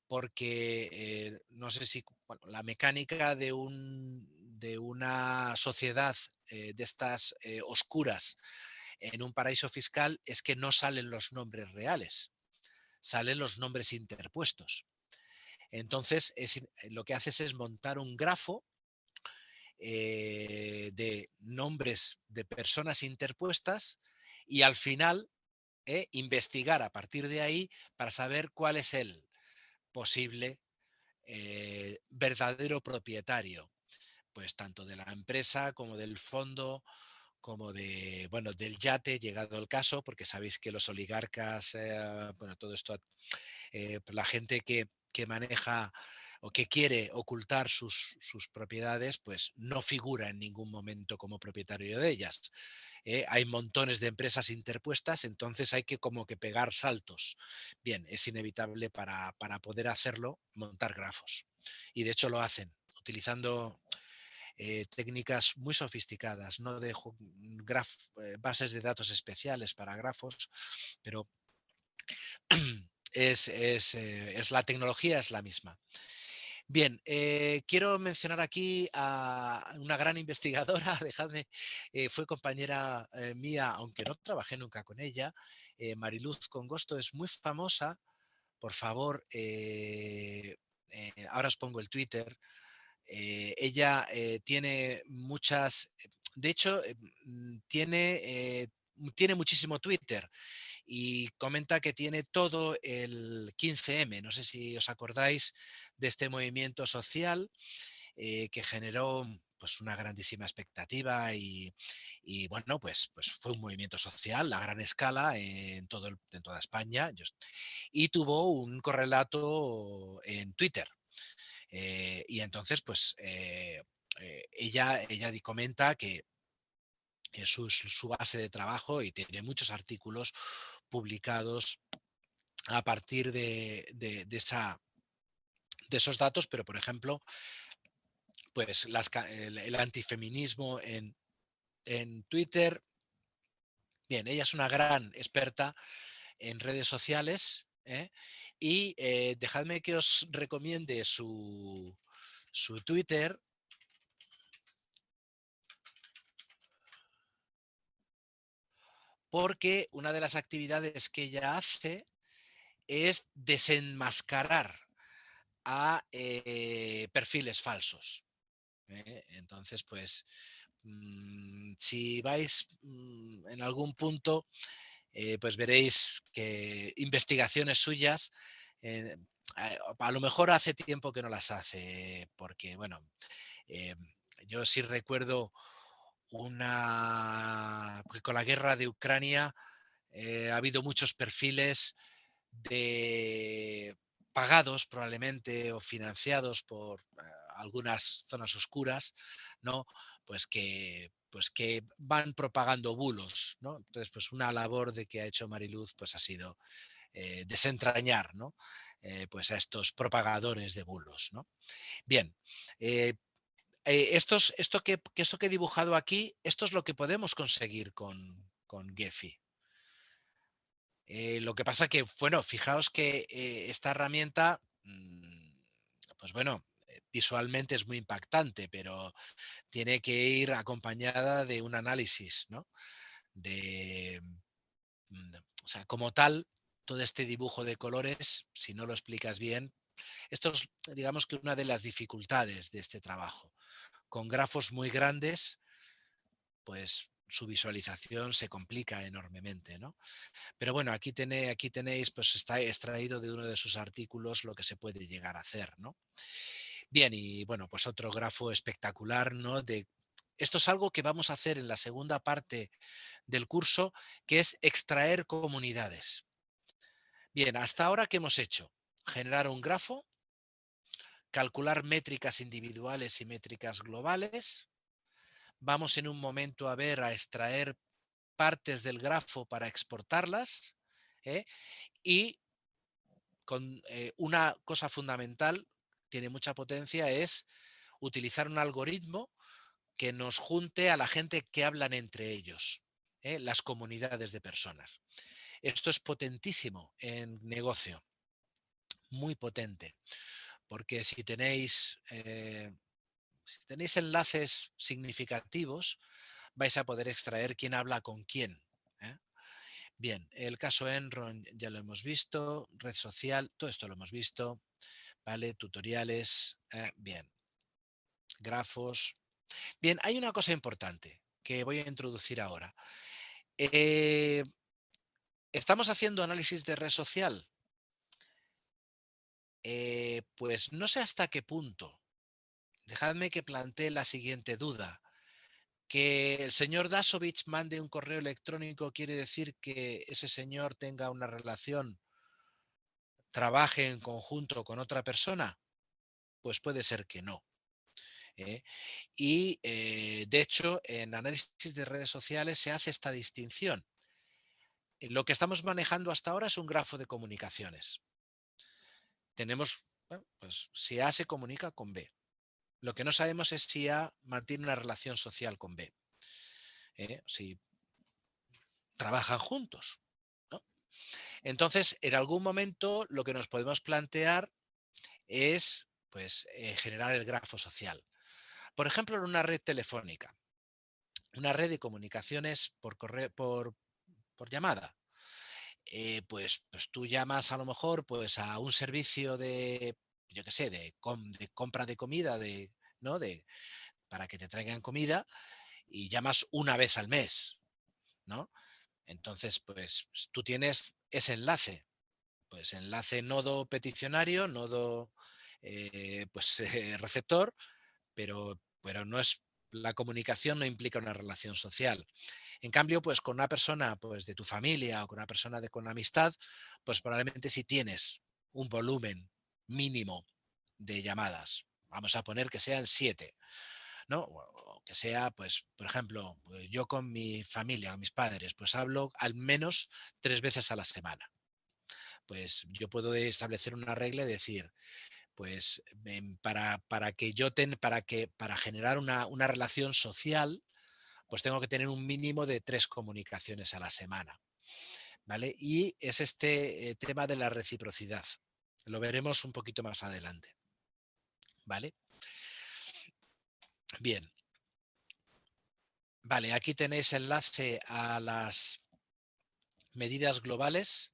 porque no sé si bueno, la mecánica de una sociedad de estas oscuras en un paraíso fiscal es que no salen los nombres reales, salen los nombres interpuestos. Entonces, lo que haces es montar un grafo de nombres de personas interpuestas y al final investigar a partir de ahí para saber cuál es el posible verdadero propietario, pues tanto de la empresa como del fondo, como de, bueno, del yate, llegado el caso, porque sabéis que los oligarcas, bueno, todo esto, la gente que maneja o que quiere ocultar sus propiedades, pues no figura en ningún momento como propietario de ellas. Hay montones de empresas interpuestas, entonces hay que como que pegar saltos. Bien, es inevitable para poder hacerlo, montar grafos. Y de hecho lo hacen, utilizando técnicas muy sofisticadas, no de bases de datos especiales para grafos, pero es la tecnología es la misma. Bien, quiero mencionar aquí a una gran investigadora, dejadme, fue compañera mía, aunque no trabajé nunca con ella, Mariluz Congosto, es muy famosa, por favor, ahora os pongo el Twitter. Ella tiene muchas, de hecho, tiene muchísimo Twitter y comenta que tiene todo el 15M. No sé si os acordáis de este movimiento social que generó pues una grandísima expectativa y bueno, pues fue un movimiento social a gran escala en toda España y tuvo un correlato en Twitter. Y entonces, pues ella comenta que es su base de trabajo y tiene muchos artículos publicados a partir de esos datos, pero por ejemplo, pues el antifeminismo en Twitter. Bien, ella es una gran experta en redes sociales, ¿eh? Y dejadme que os recomiende su Twitter, porque una de las actividades que ella hace es desenmascarar a perfiles falsos. Entonces, pues, si vais en algún punto, pues veréis que investigaciones suyas, eh, a lo mejor hace tiempo que no las hace, porque, bueno, eh, yo sí recuerdo que con la guerra de Ucrania ha habido muchos perfiles de pagados probablemente o financiados por algunas zonas oscuras, ¿no? Pues que van propagando bulos, ¿no? Entonces, pues una labor de que ha hecho Mariluz, pues ha sido desentrañar, ¿no? Pues a estos propagadores de bulos, ¿no? Bien, eh, esto que he dibujado aquí, esto es lo que podemos conseguir con Gephi. Lo que pasa que, bueno, fijaos que esta herramienta, pues bueno, visualmente es muy impactante, pero tiene que ir acompañada de un análisis, ¿no? De, o sea, como tal, todo este dibujo de colores, si no lo explicas bien, esto es, digamos que una de las dificultades de este trabajo. Con grafos muy grandes, pues su visualización se complica enormemente, ¿no? Pero bueno, aquí tenéis, pues está extraído de uno de sus artículos lo que se puede llegar a hacer, ¿no? Bien, y bueno, pues otro grafo espectacular, ¿no? Esto es algo que vamos a hacer en la segunda parte del curso, que es extraer comunidades. Bien, hasta ahora, ¿qué hemos hecho? Generar un grafo, calcular métricas individuales y métricas globales. Vamos en un momento a extraer partes del grafo para exportarlas, ¿eh? Y con una cosa fundamental, tiene mucha potencia, es utilizar un algoritmo que nos junte a la gente que hablan entre ellos, las comunidades de personas. Esto es potentísimo en negocio, muy potente, porque si tenéis enlaces significativos, vais a poder extraer quién habla con quién. ¿Eh? Bien, el caso Enron ya lo hemos visto, red social, todo esto lo hemos visto, ¿vale? Tutoriales, bien, grafos. Bien, hay una cosa importante que voy a introducir ahora. Eh, ¿Estamos haciendo análisis de red social? Pues no sé hasta qué punto. Dejadme que plantee la siguiente duda. Que el señor Dasovich mande un correo electrónico quiere decir que ese señor tenga una relación, trabaje en conjunto con otra persona. Pues puede ser que no. Y de hecho, en análisis de redes sociales se hace esta distinción. Lo que estamos manejando hasta ahora es un grafo de comunicaciones. Tenemos, bueno, pues si A se comunica con B. Lo que no sabemos es si A mantiene una relación social con B. Si trabajan juntos, ¿no? Entonces, en algún momento lo que nos podemos plantear es pues, generar el grafo social. Por ejemplo, en una red telefónica, una red de comunicaciones por correo, por llamada. Pues tú llamas a lo mejor pues, a un servicio de, yo qué sé, de compra de comida, ¿no? Para que te traigan comida y llamas una vez al mes, ¿no? Entonces, pues tú tienes ese enlace, pues enlace nodo peticionario, nodo receptor, pero no es, la comunicación no implica una relación social. En cambio, pues con una persona pues, de tu familia o con una persona con amistad, pues probablemente si tienes un volumen mínimo de llamadas, vamos a poner que sean 7, ¿no? O que sea, pues, por ejemplo, yo con mi familia, con mis padres, pues hablo al menos 3 veces a la semana. Pues yo puedo establecer una regla y decir, pues para generar una relación social, pues tengo que tener un mínimo de 3 comunicaciones a la semana, ¿vale? Y es este tema de la reciprocidad. Lo veremos un poquito más adelante, ¿vale? Bien. Vale, aquí tenéis enlace a las medidas globales: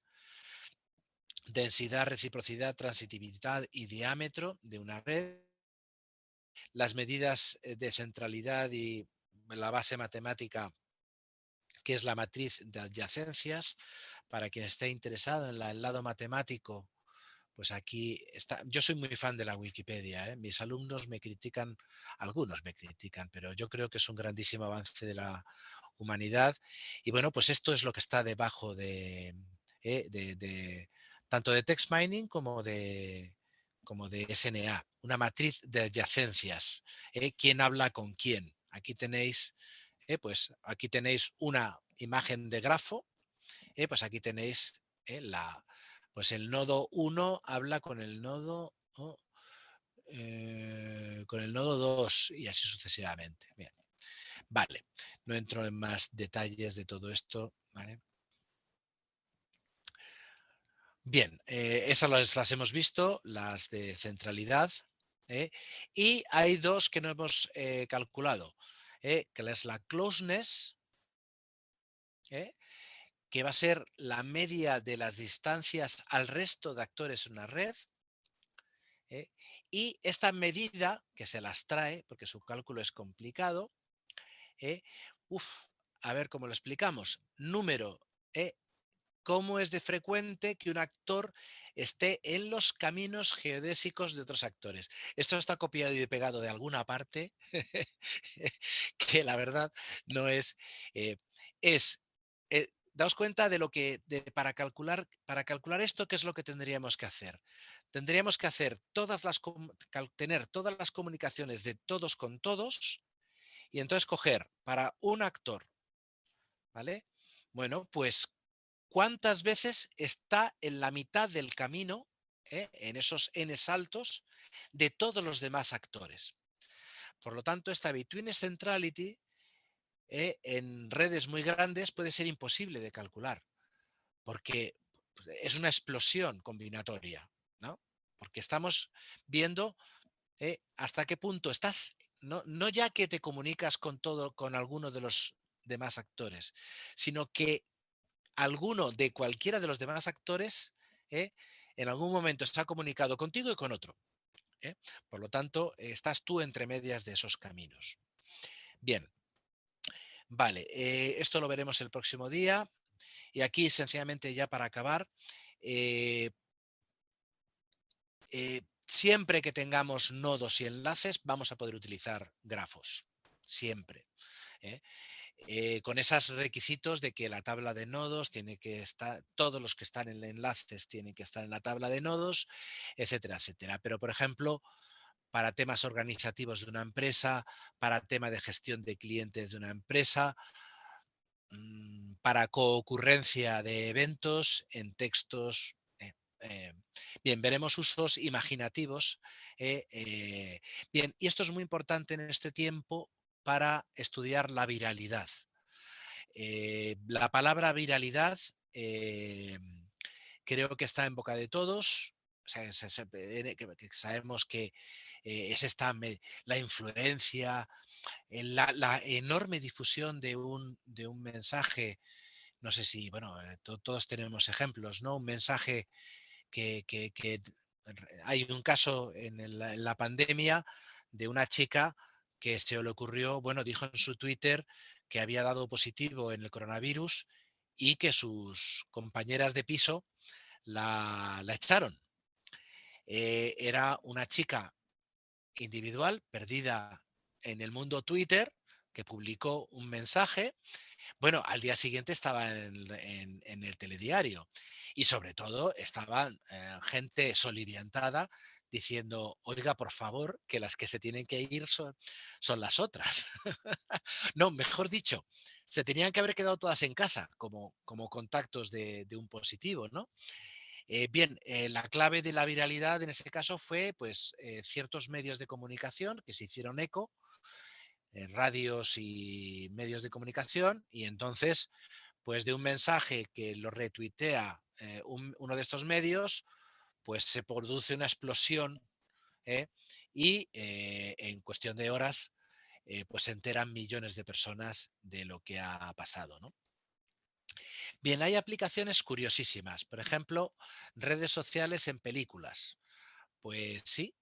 densidad, reciprocidad, transitividad y diámetro de una red, las medidas de centralidad y la base matemática, que es la matriz de adyacencias. Para quien esté interesado en el lado matemático, pues aquí está. Yo soy muy fan de la Wikipedia, ¿eh? Mis alumnos me critican, algunos me critican, pero yo creo que es un grandísimo avance de la humanidad. Y bueno, pues esto es lo que está debajo de tanto de text mining como de SNA, una matriz de adyacencias. ¿Quién habla con quién? Pues aquí tenéis una imagen de grafo. Pues aquí tenéis pues el nodo 1 habla con el nodo, ¿no? Con el nodo 2 y así sucesivamente. Bien. Vale, no entro en más detalles de todo esto, ¿vale? Bien, esas las hemos visto, las de centralidad, y hay dos que no hemos calculado, que es la closeness, ¿eh? Que va a ser la media de las distancias al resto de actores en una red. Y esta medida, que se las trae, porque su cálculo es complicado, ¿eh? A ver cómo lo explicamos. Número, ¿cómo es de frecuente que un actor esté en los caminos geodésicos de otros actores? Esto está copiado y pegado de alguna parte, que la verdad no es... es daos cuenta de lo que, para calcular esto, ¿qué es lo que tendríamos que hacer? Tendríamos que hacer tener todas las comunicaciones de todos con todos y entonces coger para un actor, ¿vale? Bueno, pues ¿cuántas veces está en la mitad del camino, en esos n saltos, de todos los demás actores? Por lo tanto, esta between centrality en redes muy grandes puede ser imposible de calcular, porque es una explosión combinatoria, ¿no? Porque estamos viendo hasta qué punto estás, no ya que te comunicas con alguno de los demás actores, sino que alguno de cualquiera de los demás actores en algún momento se ha comunicado contigo y con otro. Por lo tanto, estás tú entre medias de esos caminos. Bien, vale, esto lo veremos el próximo día. Y aquí, sencillamente, ya para acabar, siempre que tengamos nodos y enlaces, vamos a poder utilizar grafos. Siempre. Con esos requisitos de que la tabla de nodos tiene que estar, todos los que están en enlaces tienen que estar en la tabla de nodos, etcétera, etcétera. Pero, por ejemplo, para temas organizativos de una empresa, para tema de gestión de clientes de una empresa, para coocurrencia de eventos en textos. Bien, veremos usos imaginativos. Bien, y esto es muy importante en este tiempo para estudiar la viralidad. La palabra viralidad creo que está en boca de todos. O sea, que sabemos que es la influencia, la enorme difusión de un mensaje. No sé si, bueno, todos tenemos ejemplos, ¿no? Un mensaje que hay un caso en la pandemia de una chica que se le ocurrió, bueno, dijo en su Twitter que había dado positivo en el coronavirus y que sus compañeras de piso la echaron. Era una chica individual perdida en el mundo Twitter que publicó un mensaje. Bueno, al día siguiente estaba en el telediario y sobre todo estaban gente soliviantada diciendo, oiga, por favor, que las que se tienen que ir son las otras. No, mejor dicho, se tenían que haber quedado todas en casa como contactos de un positivo, ¿no? Bien, la clave de la viralidad en ese caso fue pues ciertos medios de comunicación que se hicieron eco, radios y medios de comunicación, y entonces pues de un mensaje que lo retuitea uno de estos medios, pues se produce una explosión, ¿eh? Y en cuestión de horas pues se enteran millones de personas de lo que ha pasado, ¿no? Bien, hay aplicaciones curiosísimas, por ejemplo, redes sociales en películas. Pues sí,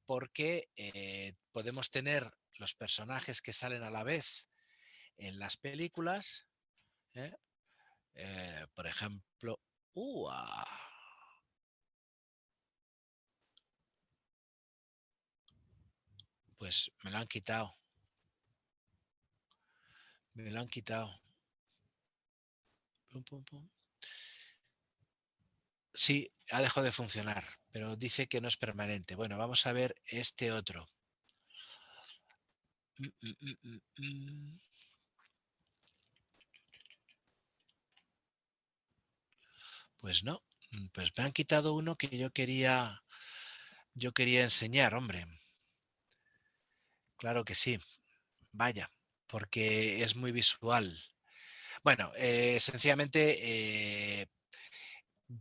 porque podemos tener los personajes que salen a la vez en las películas, ¿eh? Por ejemplo, ¡ua! Pues me lo han quitado. Me lo han quitado. Pum, pum, pum. Sí, ha dejado de funcionar, pero dice que no es permanente. Bueno, vamos a ver este otro. Mm, mm, mm, mm. Pues no, pues me han quitado uno que yo quería enseñar, hombre. Claro que sí. Vaya, porque es muy visual. Bueno, sencillamente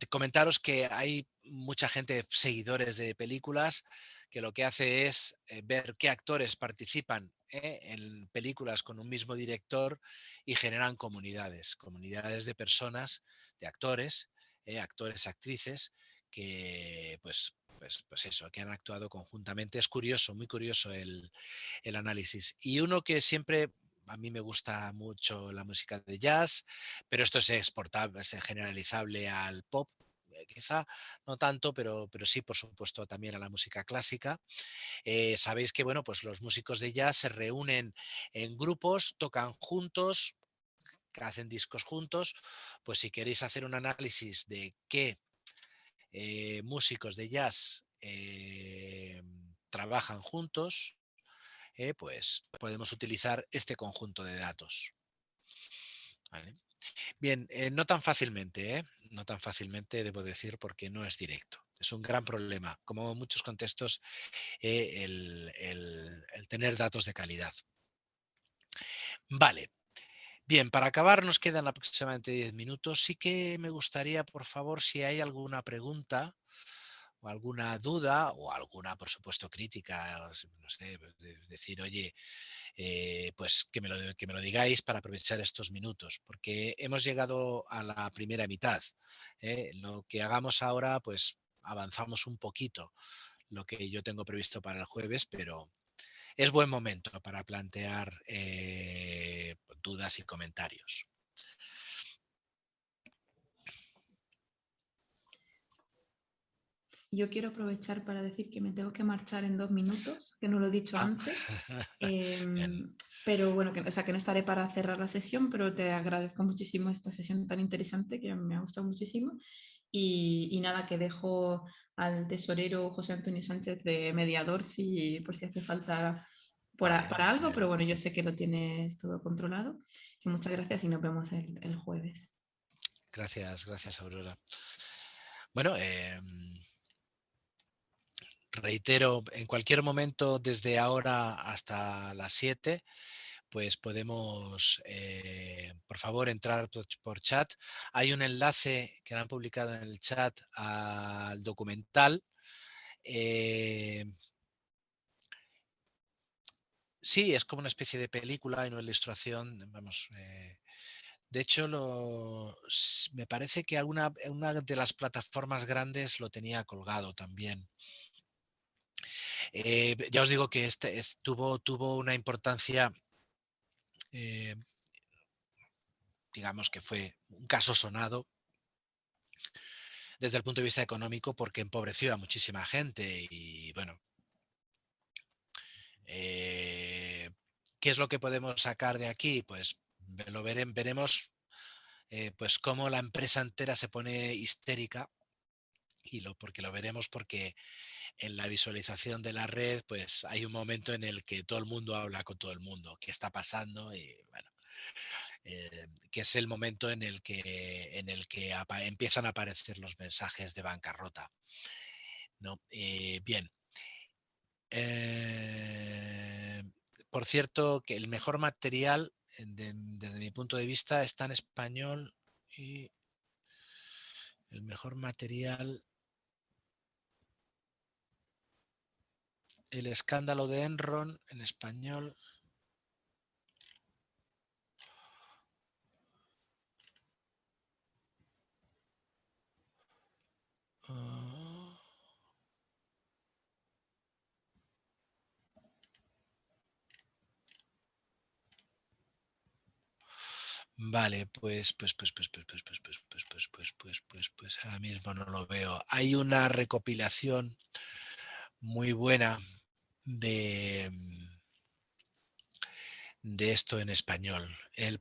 comentaros que hay mucha gente, seguidores de películas, que lo que hace es ver qué actores participan en películas con un mismo director y generan comunidades de personas, de actores, actores, actrices, que pues eso, que han actuado conjuntamente. Es curioso, muy curioso el análisis. Y uno que siempre, a mí me gusta mucho la música de jazz, pero esto es exportable, es generalizable al pop, quizá no tanto, pero sí, por supuesto, también a la música clásica. Sabéis que, bueno, pues los músicos de jazz se reúnen en grupos, tocan juntos, que hacen discos juntos. Pues si queréis hacer un análisis de qué músicos de jazz trabajan juntos, pues podemos utilizar este conjunto de datos. ¿Vale? Bien, no tan fácilmente, no tan fácilmente debo decir porque no es directo. Es un gran problema, como en muchos contextos, el tener datos de calidad. Vale, bien, para acabar nos quedan aproximadamente 10 minutos. Sí que me gustaría, por favor, si hay alguna pregunta o alguna duda o alguna, por supuesto, crítica, no sé, decir, oye, pues que me lo digáis para aprovechar estos minutos, porque hemos llegado a la primera mitad. Lo que hagamos ahora, pues avanzamos un poquito lo que yo tengo previsto para el jueves, pero es buen momento para plantear dudas y comentarios. yo quiero aprovechar para decir que me tengo que marchar en 2 minutos, que no lo he dicho Ah, antes. bien, Pero bueno, que, o sea, que no estaré para cerrar la sesión, pero te agradezco muchísimo esta sesión tan interesante que me ha gustado muchísimo. Y nada, que dejo al tesorero José Antonio Sánchez de mediador si, por si hace falta vale, para algo, pero bien. bueno, yo sé que lo tienes todo controlado. Y muchas gracias y nos vemos el jueves. Gracias, gracias, Aurora. Bueno, reitero, en cualquier momento, desde ahora hasta las 7, pues podemos, por favor, entrar por chat. Hay un enlace que han publicado en el chat al documental. Eh, sí, es como una especie de película y una ilustración. Vamos, de hecho, me parece que una de las plataformas grandes lo tenía colgado también. Ya os digo que tuvo una importancia, eh, digamos que fue un caso sonado desde el punto de vista económico porque empobreció a muchísima gente y bueno, eh, ¿qué es lo que podemos sacar de aquí? Pues veremos pues cómo la empresa entera se pone histérica porque lo veremos porque en la visualización de la red pues hay un momento en el que todo el mundo habla con todo el mundo, qué está pasando y bueno, que es el momento en el que empiezan a aparecer los mensajes de bancarrota, ¿no? Bien. Eh, por cierto, que el mejor material, desde mi punto de vista, está en español y el mejor material, el escándalo de Enron en español. Ah, vale, pues ahora mismo no lo veo. Hay una recopilación muy buena de, de esto en español.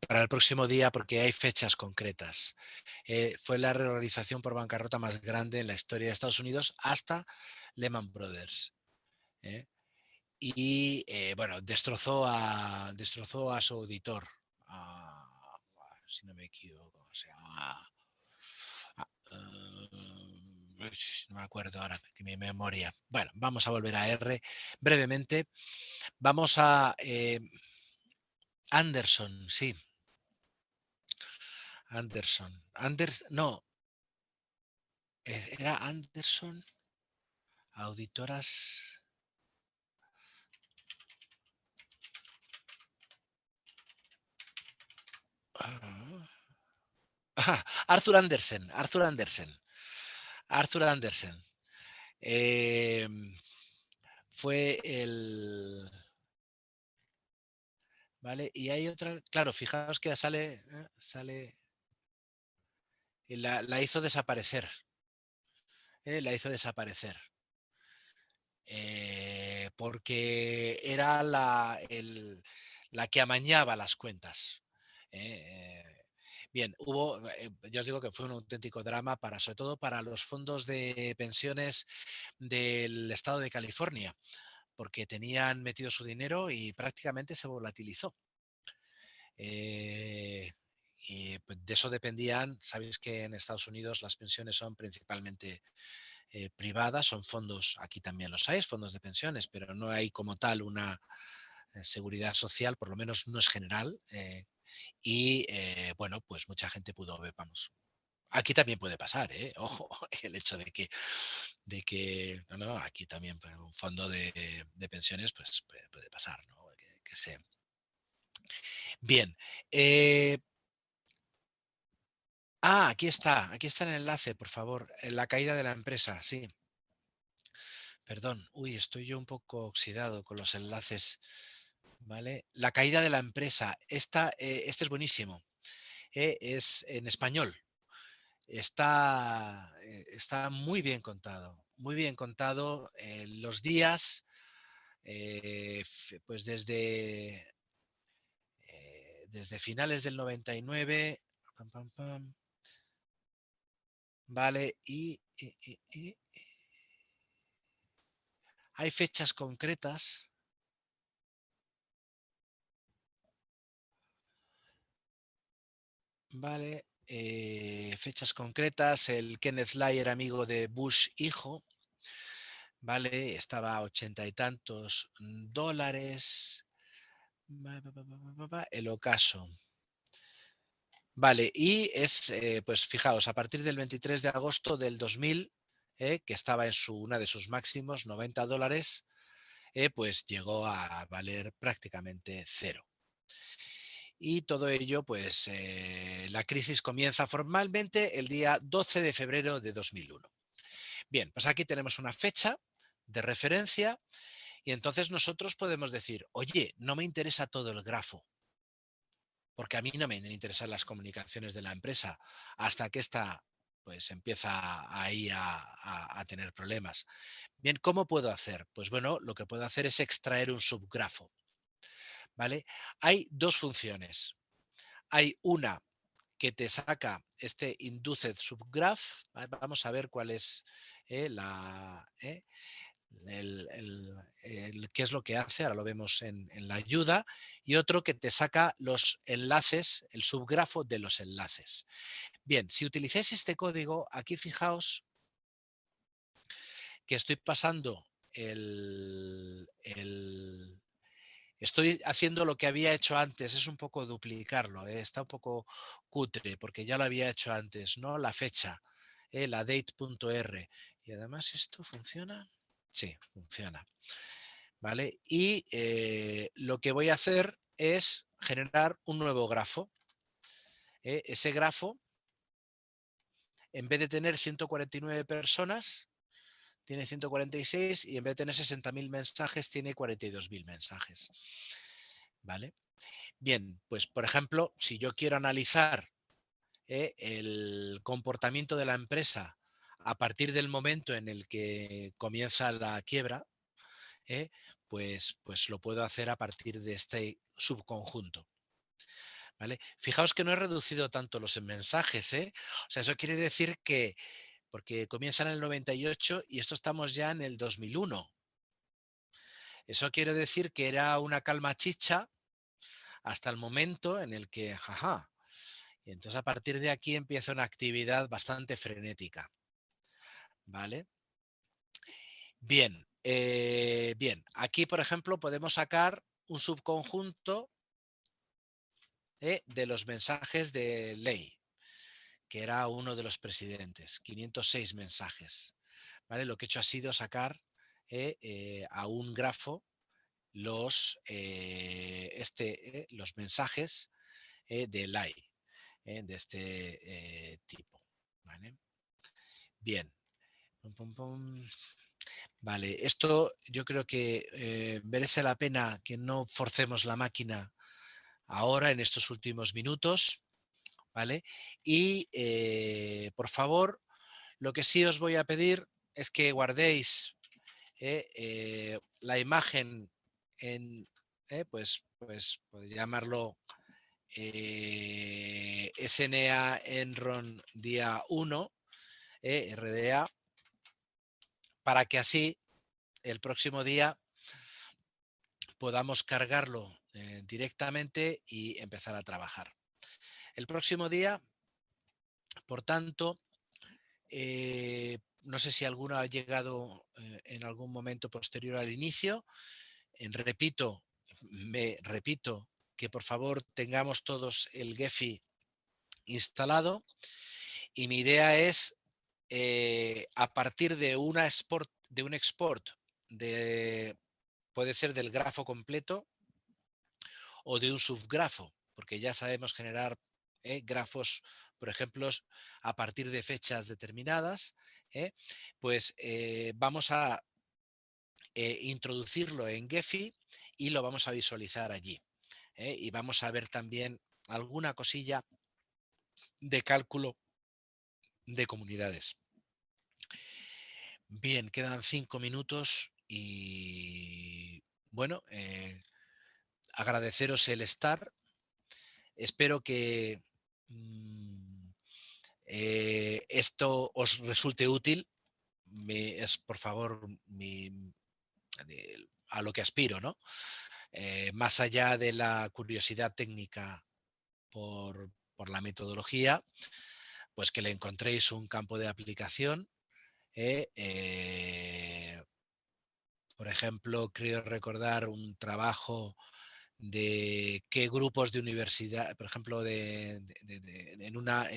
Para el próximo día, porque hay fechas concretas. Fue la reorganización por bancarrota más grande en la historia de Estados Unidos hasta Lehman Brothers. ¿Eh? Y bueno, destrozó a su auditor. Si no me equivoco, se llama. No me acuerdo ahora, que mi memoria. Bueno, vamos a volver a R brevemente. Vamos a Anderson, sí. Anderson. No, era Anderson. Auditoras. Arthur Andersen. Arthur Andersen. Arthur Andersen. Eh, fue el. ¿Vale? Y hay otra. Claro, fijaos que sale. Y la hizo desaparecer. La hizo desaparecer. Porque era la que amañaba las cuentas. Bien, ya os digo que fue un auténtico drama sobre todo para los fondos de pensiones del estado de California, porque tenían metido su dinero y prácticamente se volatilizó. Y pues, de eso dependían, sabéis que en Estados Unidos las pensiones son principalmente privadas, son fondos, aquí también los hay, fondos de pensiones, pero no hay como tal una seguridad social, por lo menos no es general. Bueno, pues mucha gente pudo ver, vamos. Aquí también puede pasar, ¿eh? Ojo, el hecho no, aquí también pues, un fondo de pensiones pues puede pasar, ¿no? Que se... Bien. Aquí está el enlace, por favor. La caída de la empresa, sí. Perdón, uy, estoy yo un poco oxidado con los enlaces, ¿vale? La caída de la empresa, este es buenísimo, es en español, está muy bien contado. muy bien contado los días, pues desde finales del 99, pam, pam, pam, vale, y hay fechas concretas, vale, fechas concretas. El Kenneth Lai era amigo de Bush hijo, vale, estaba a 80 y tantos dólares. El ocaso. Vale, y es, pues fijaos, a partir del 23 de agosto del 2000, que estaba en una de sus máximos, 90 dólares, pues llegó a valer prácticamente cero. Y todo ello, pues la crisis comienza formalmente el día 12 de febrero de 2001. Bien, pues aquí tenemos una fecha de referencia y entonces nosotros podemos decir, oye, no me interesa todo el grafo, porque a mí no me interesan las comunicaciones de la empresa hasta que esta pues empieza ahí a tener problemas. Bien, ¿cómo puedo hacer? Pues bueno, lo que puedo hacer es extraer un subgrafo, ¿vale? Hay dos funciones. Hay una que te saca este induced subgraph, ¿vale? Vamos a ver cuál es qué es lo que hace, ahora lo vemos en la ayuda, y otro que te saca los enlaces, el subgrafo de los enlaces. Bien, si utilizáis este código, aquí fijaos que estoy pasando estoy haciendo lo que había hecho antes, es un poco duplicarlo, está un poco cutre porque ya lo había hecho antes, ¿no? La fecha, la date.r. Y además esto funciona. Sí, funciona. ¿Vale? Y lo que voy a hacer es generar un nuevo grafo. Ese grafo, en vez de tener 149 personas, tiene 146 y en vez de tener 60.000 mensajes, tiene 42.000 mensajes. ¿Vale? Bien, pues por ejemplo, si yo quiero analizar el comportamiento de la empresa a partir del momento en el que comienza la quiebra, ¿eh? pues lo puedo hacer a partir de este subconjunto. ¿Vale? Fijaos que no he reducido tanto los mensajes. O sea, eso quiere decir que, porque comienzan en el 98 y esto estamos ya en el 2001. Eso quiere decir que era una calma chicha hasta el momento en el que, jaja, y entonces a partir de aquí empieza una actividad bastante frenética. ¿Vale? Bien, bien. Aquí, por ejemplo, podemos sacar un subconjunto de los mensajes de ley, que era uno de los presidentes, 506 mensajes. ¿Vale? Lo que he hecho ha sido sacar a un grafo los mensajes de ley, de este tipo. ¿Vale? Bien. Pum, pum, pum. Vale, esto yo creo que merece la pena que no forcemos la máquina ahora en estos últimos minutos, ¿vale? Y por favor, lo que sí os voy a pedir es que guardéis la imagen en, pues llamarlo SNA Enron día 1, RDA, para que así el próximo día podamos cargarlo directamente y empezar a trabajar. El próximo día, por tanto, no sé si alguno ha llegado en algún momento posterior al inicio. Me repito que por favor tengamos todos el Gephi instalado y mi idea es a partir de un export puede ser del grafo completo o de un subgrafo, porque ya sabemos generar grafos, por ejemplo, a partir de fechas determinadas, pues vamos a introducirlo en Gephi y lo vamos a visualizar allí. Y vamos a ver también alguna cosilla de cálculo de comunidades. Bien, quedan 5 minutos y bueno, agradeceros el estar. Espero que mm, esto os resulte útil. Es por favor a lo que aspiro, ¿no? Más allá de la curiosidad técnica por la metodología, pues que le encontréis un campo de aplicación. Por ejemplo, creo recordar un trabajo de qué grupos de universidad, por ejemplo, en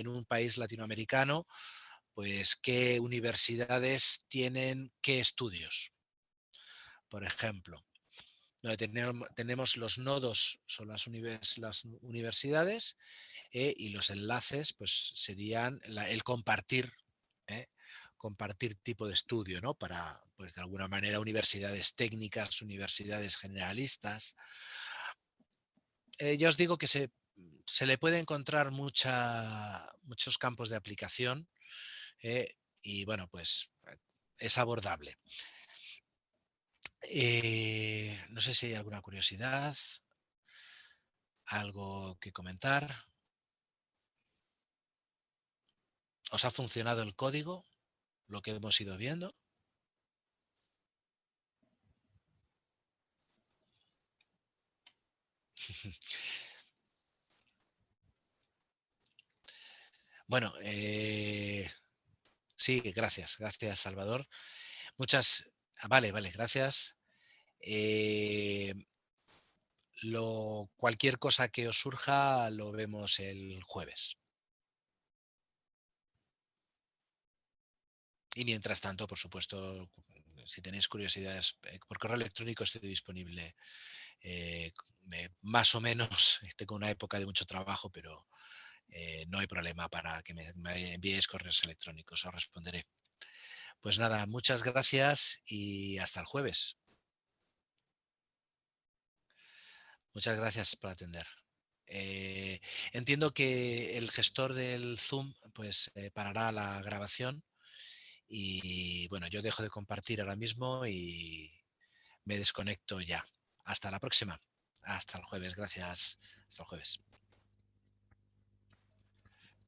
un país latinoamericano, pues qué universidades tienen qué estudios, por ejemplo. Donde tenemos los nodos, son las universidades, y los enlaces, pues serían el compartir, ¿eh? Compartir tipo de estudio, ¿no? Para, pues de alguna manera, universidades técnicas, universidades generalistas. Ya os digo que se le puede encontrar muchos campos de aplicación, y bueno, pues es abordable. No sé si hay alguna curiosidad, algo que comentar. ¿Os ha funcionado el código? Lo que hemos ido viendo. Bueno, sí, gracias Salvador. Vale, gracias. Eh, cualquier cosa que os surja lo vemos el jueves. Y mientras tanto, por supuesto, si tenéis curiosidades, por correo electrónico estoy disponible, eh, más o menos. Tengo una época de mucho trabajo, pero no hay problema para que me enviéis correos electrónicos, os responderé. Pues nada, muchas gracias y hasta el jueves. Muchas gracias por atender. Entiendo que el gestor del Zoom pues parará la grabación y bueno, yo dejo de compartir ahora mismo y me desconecto ya. Hasta la próxima. Hasta el jueves. Gracias. Hasta el jueves.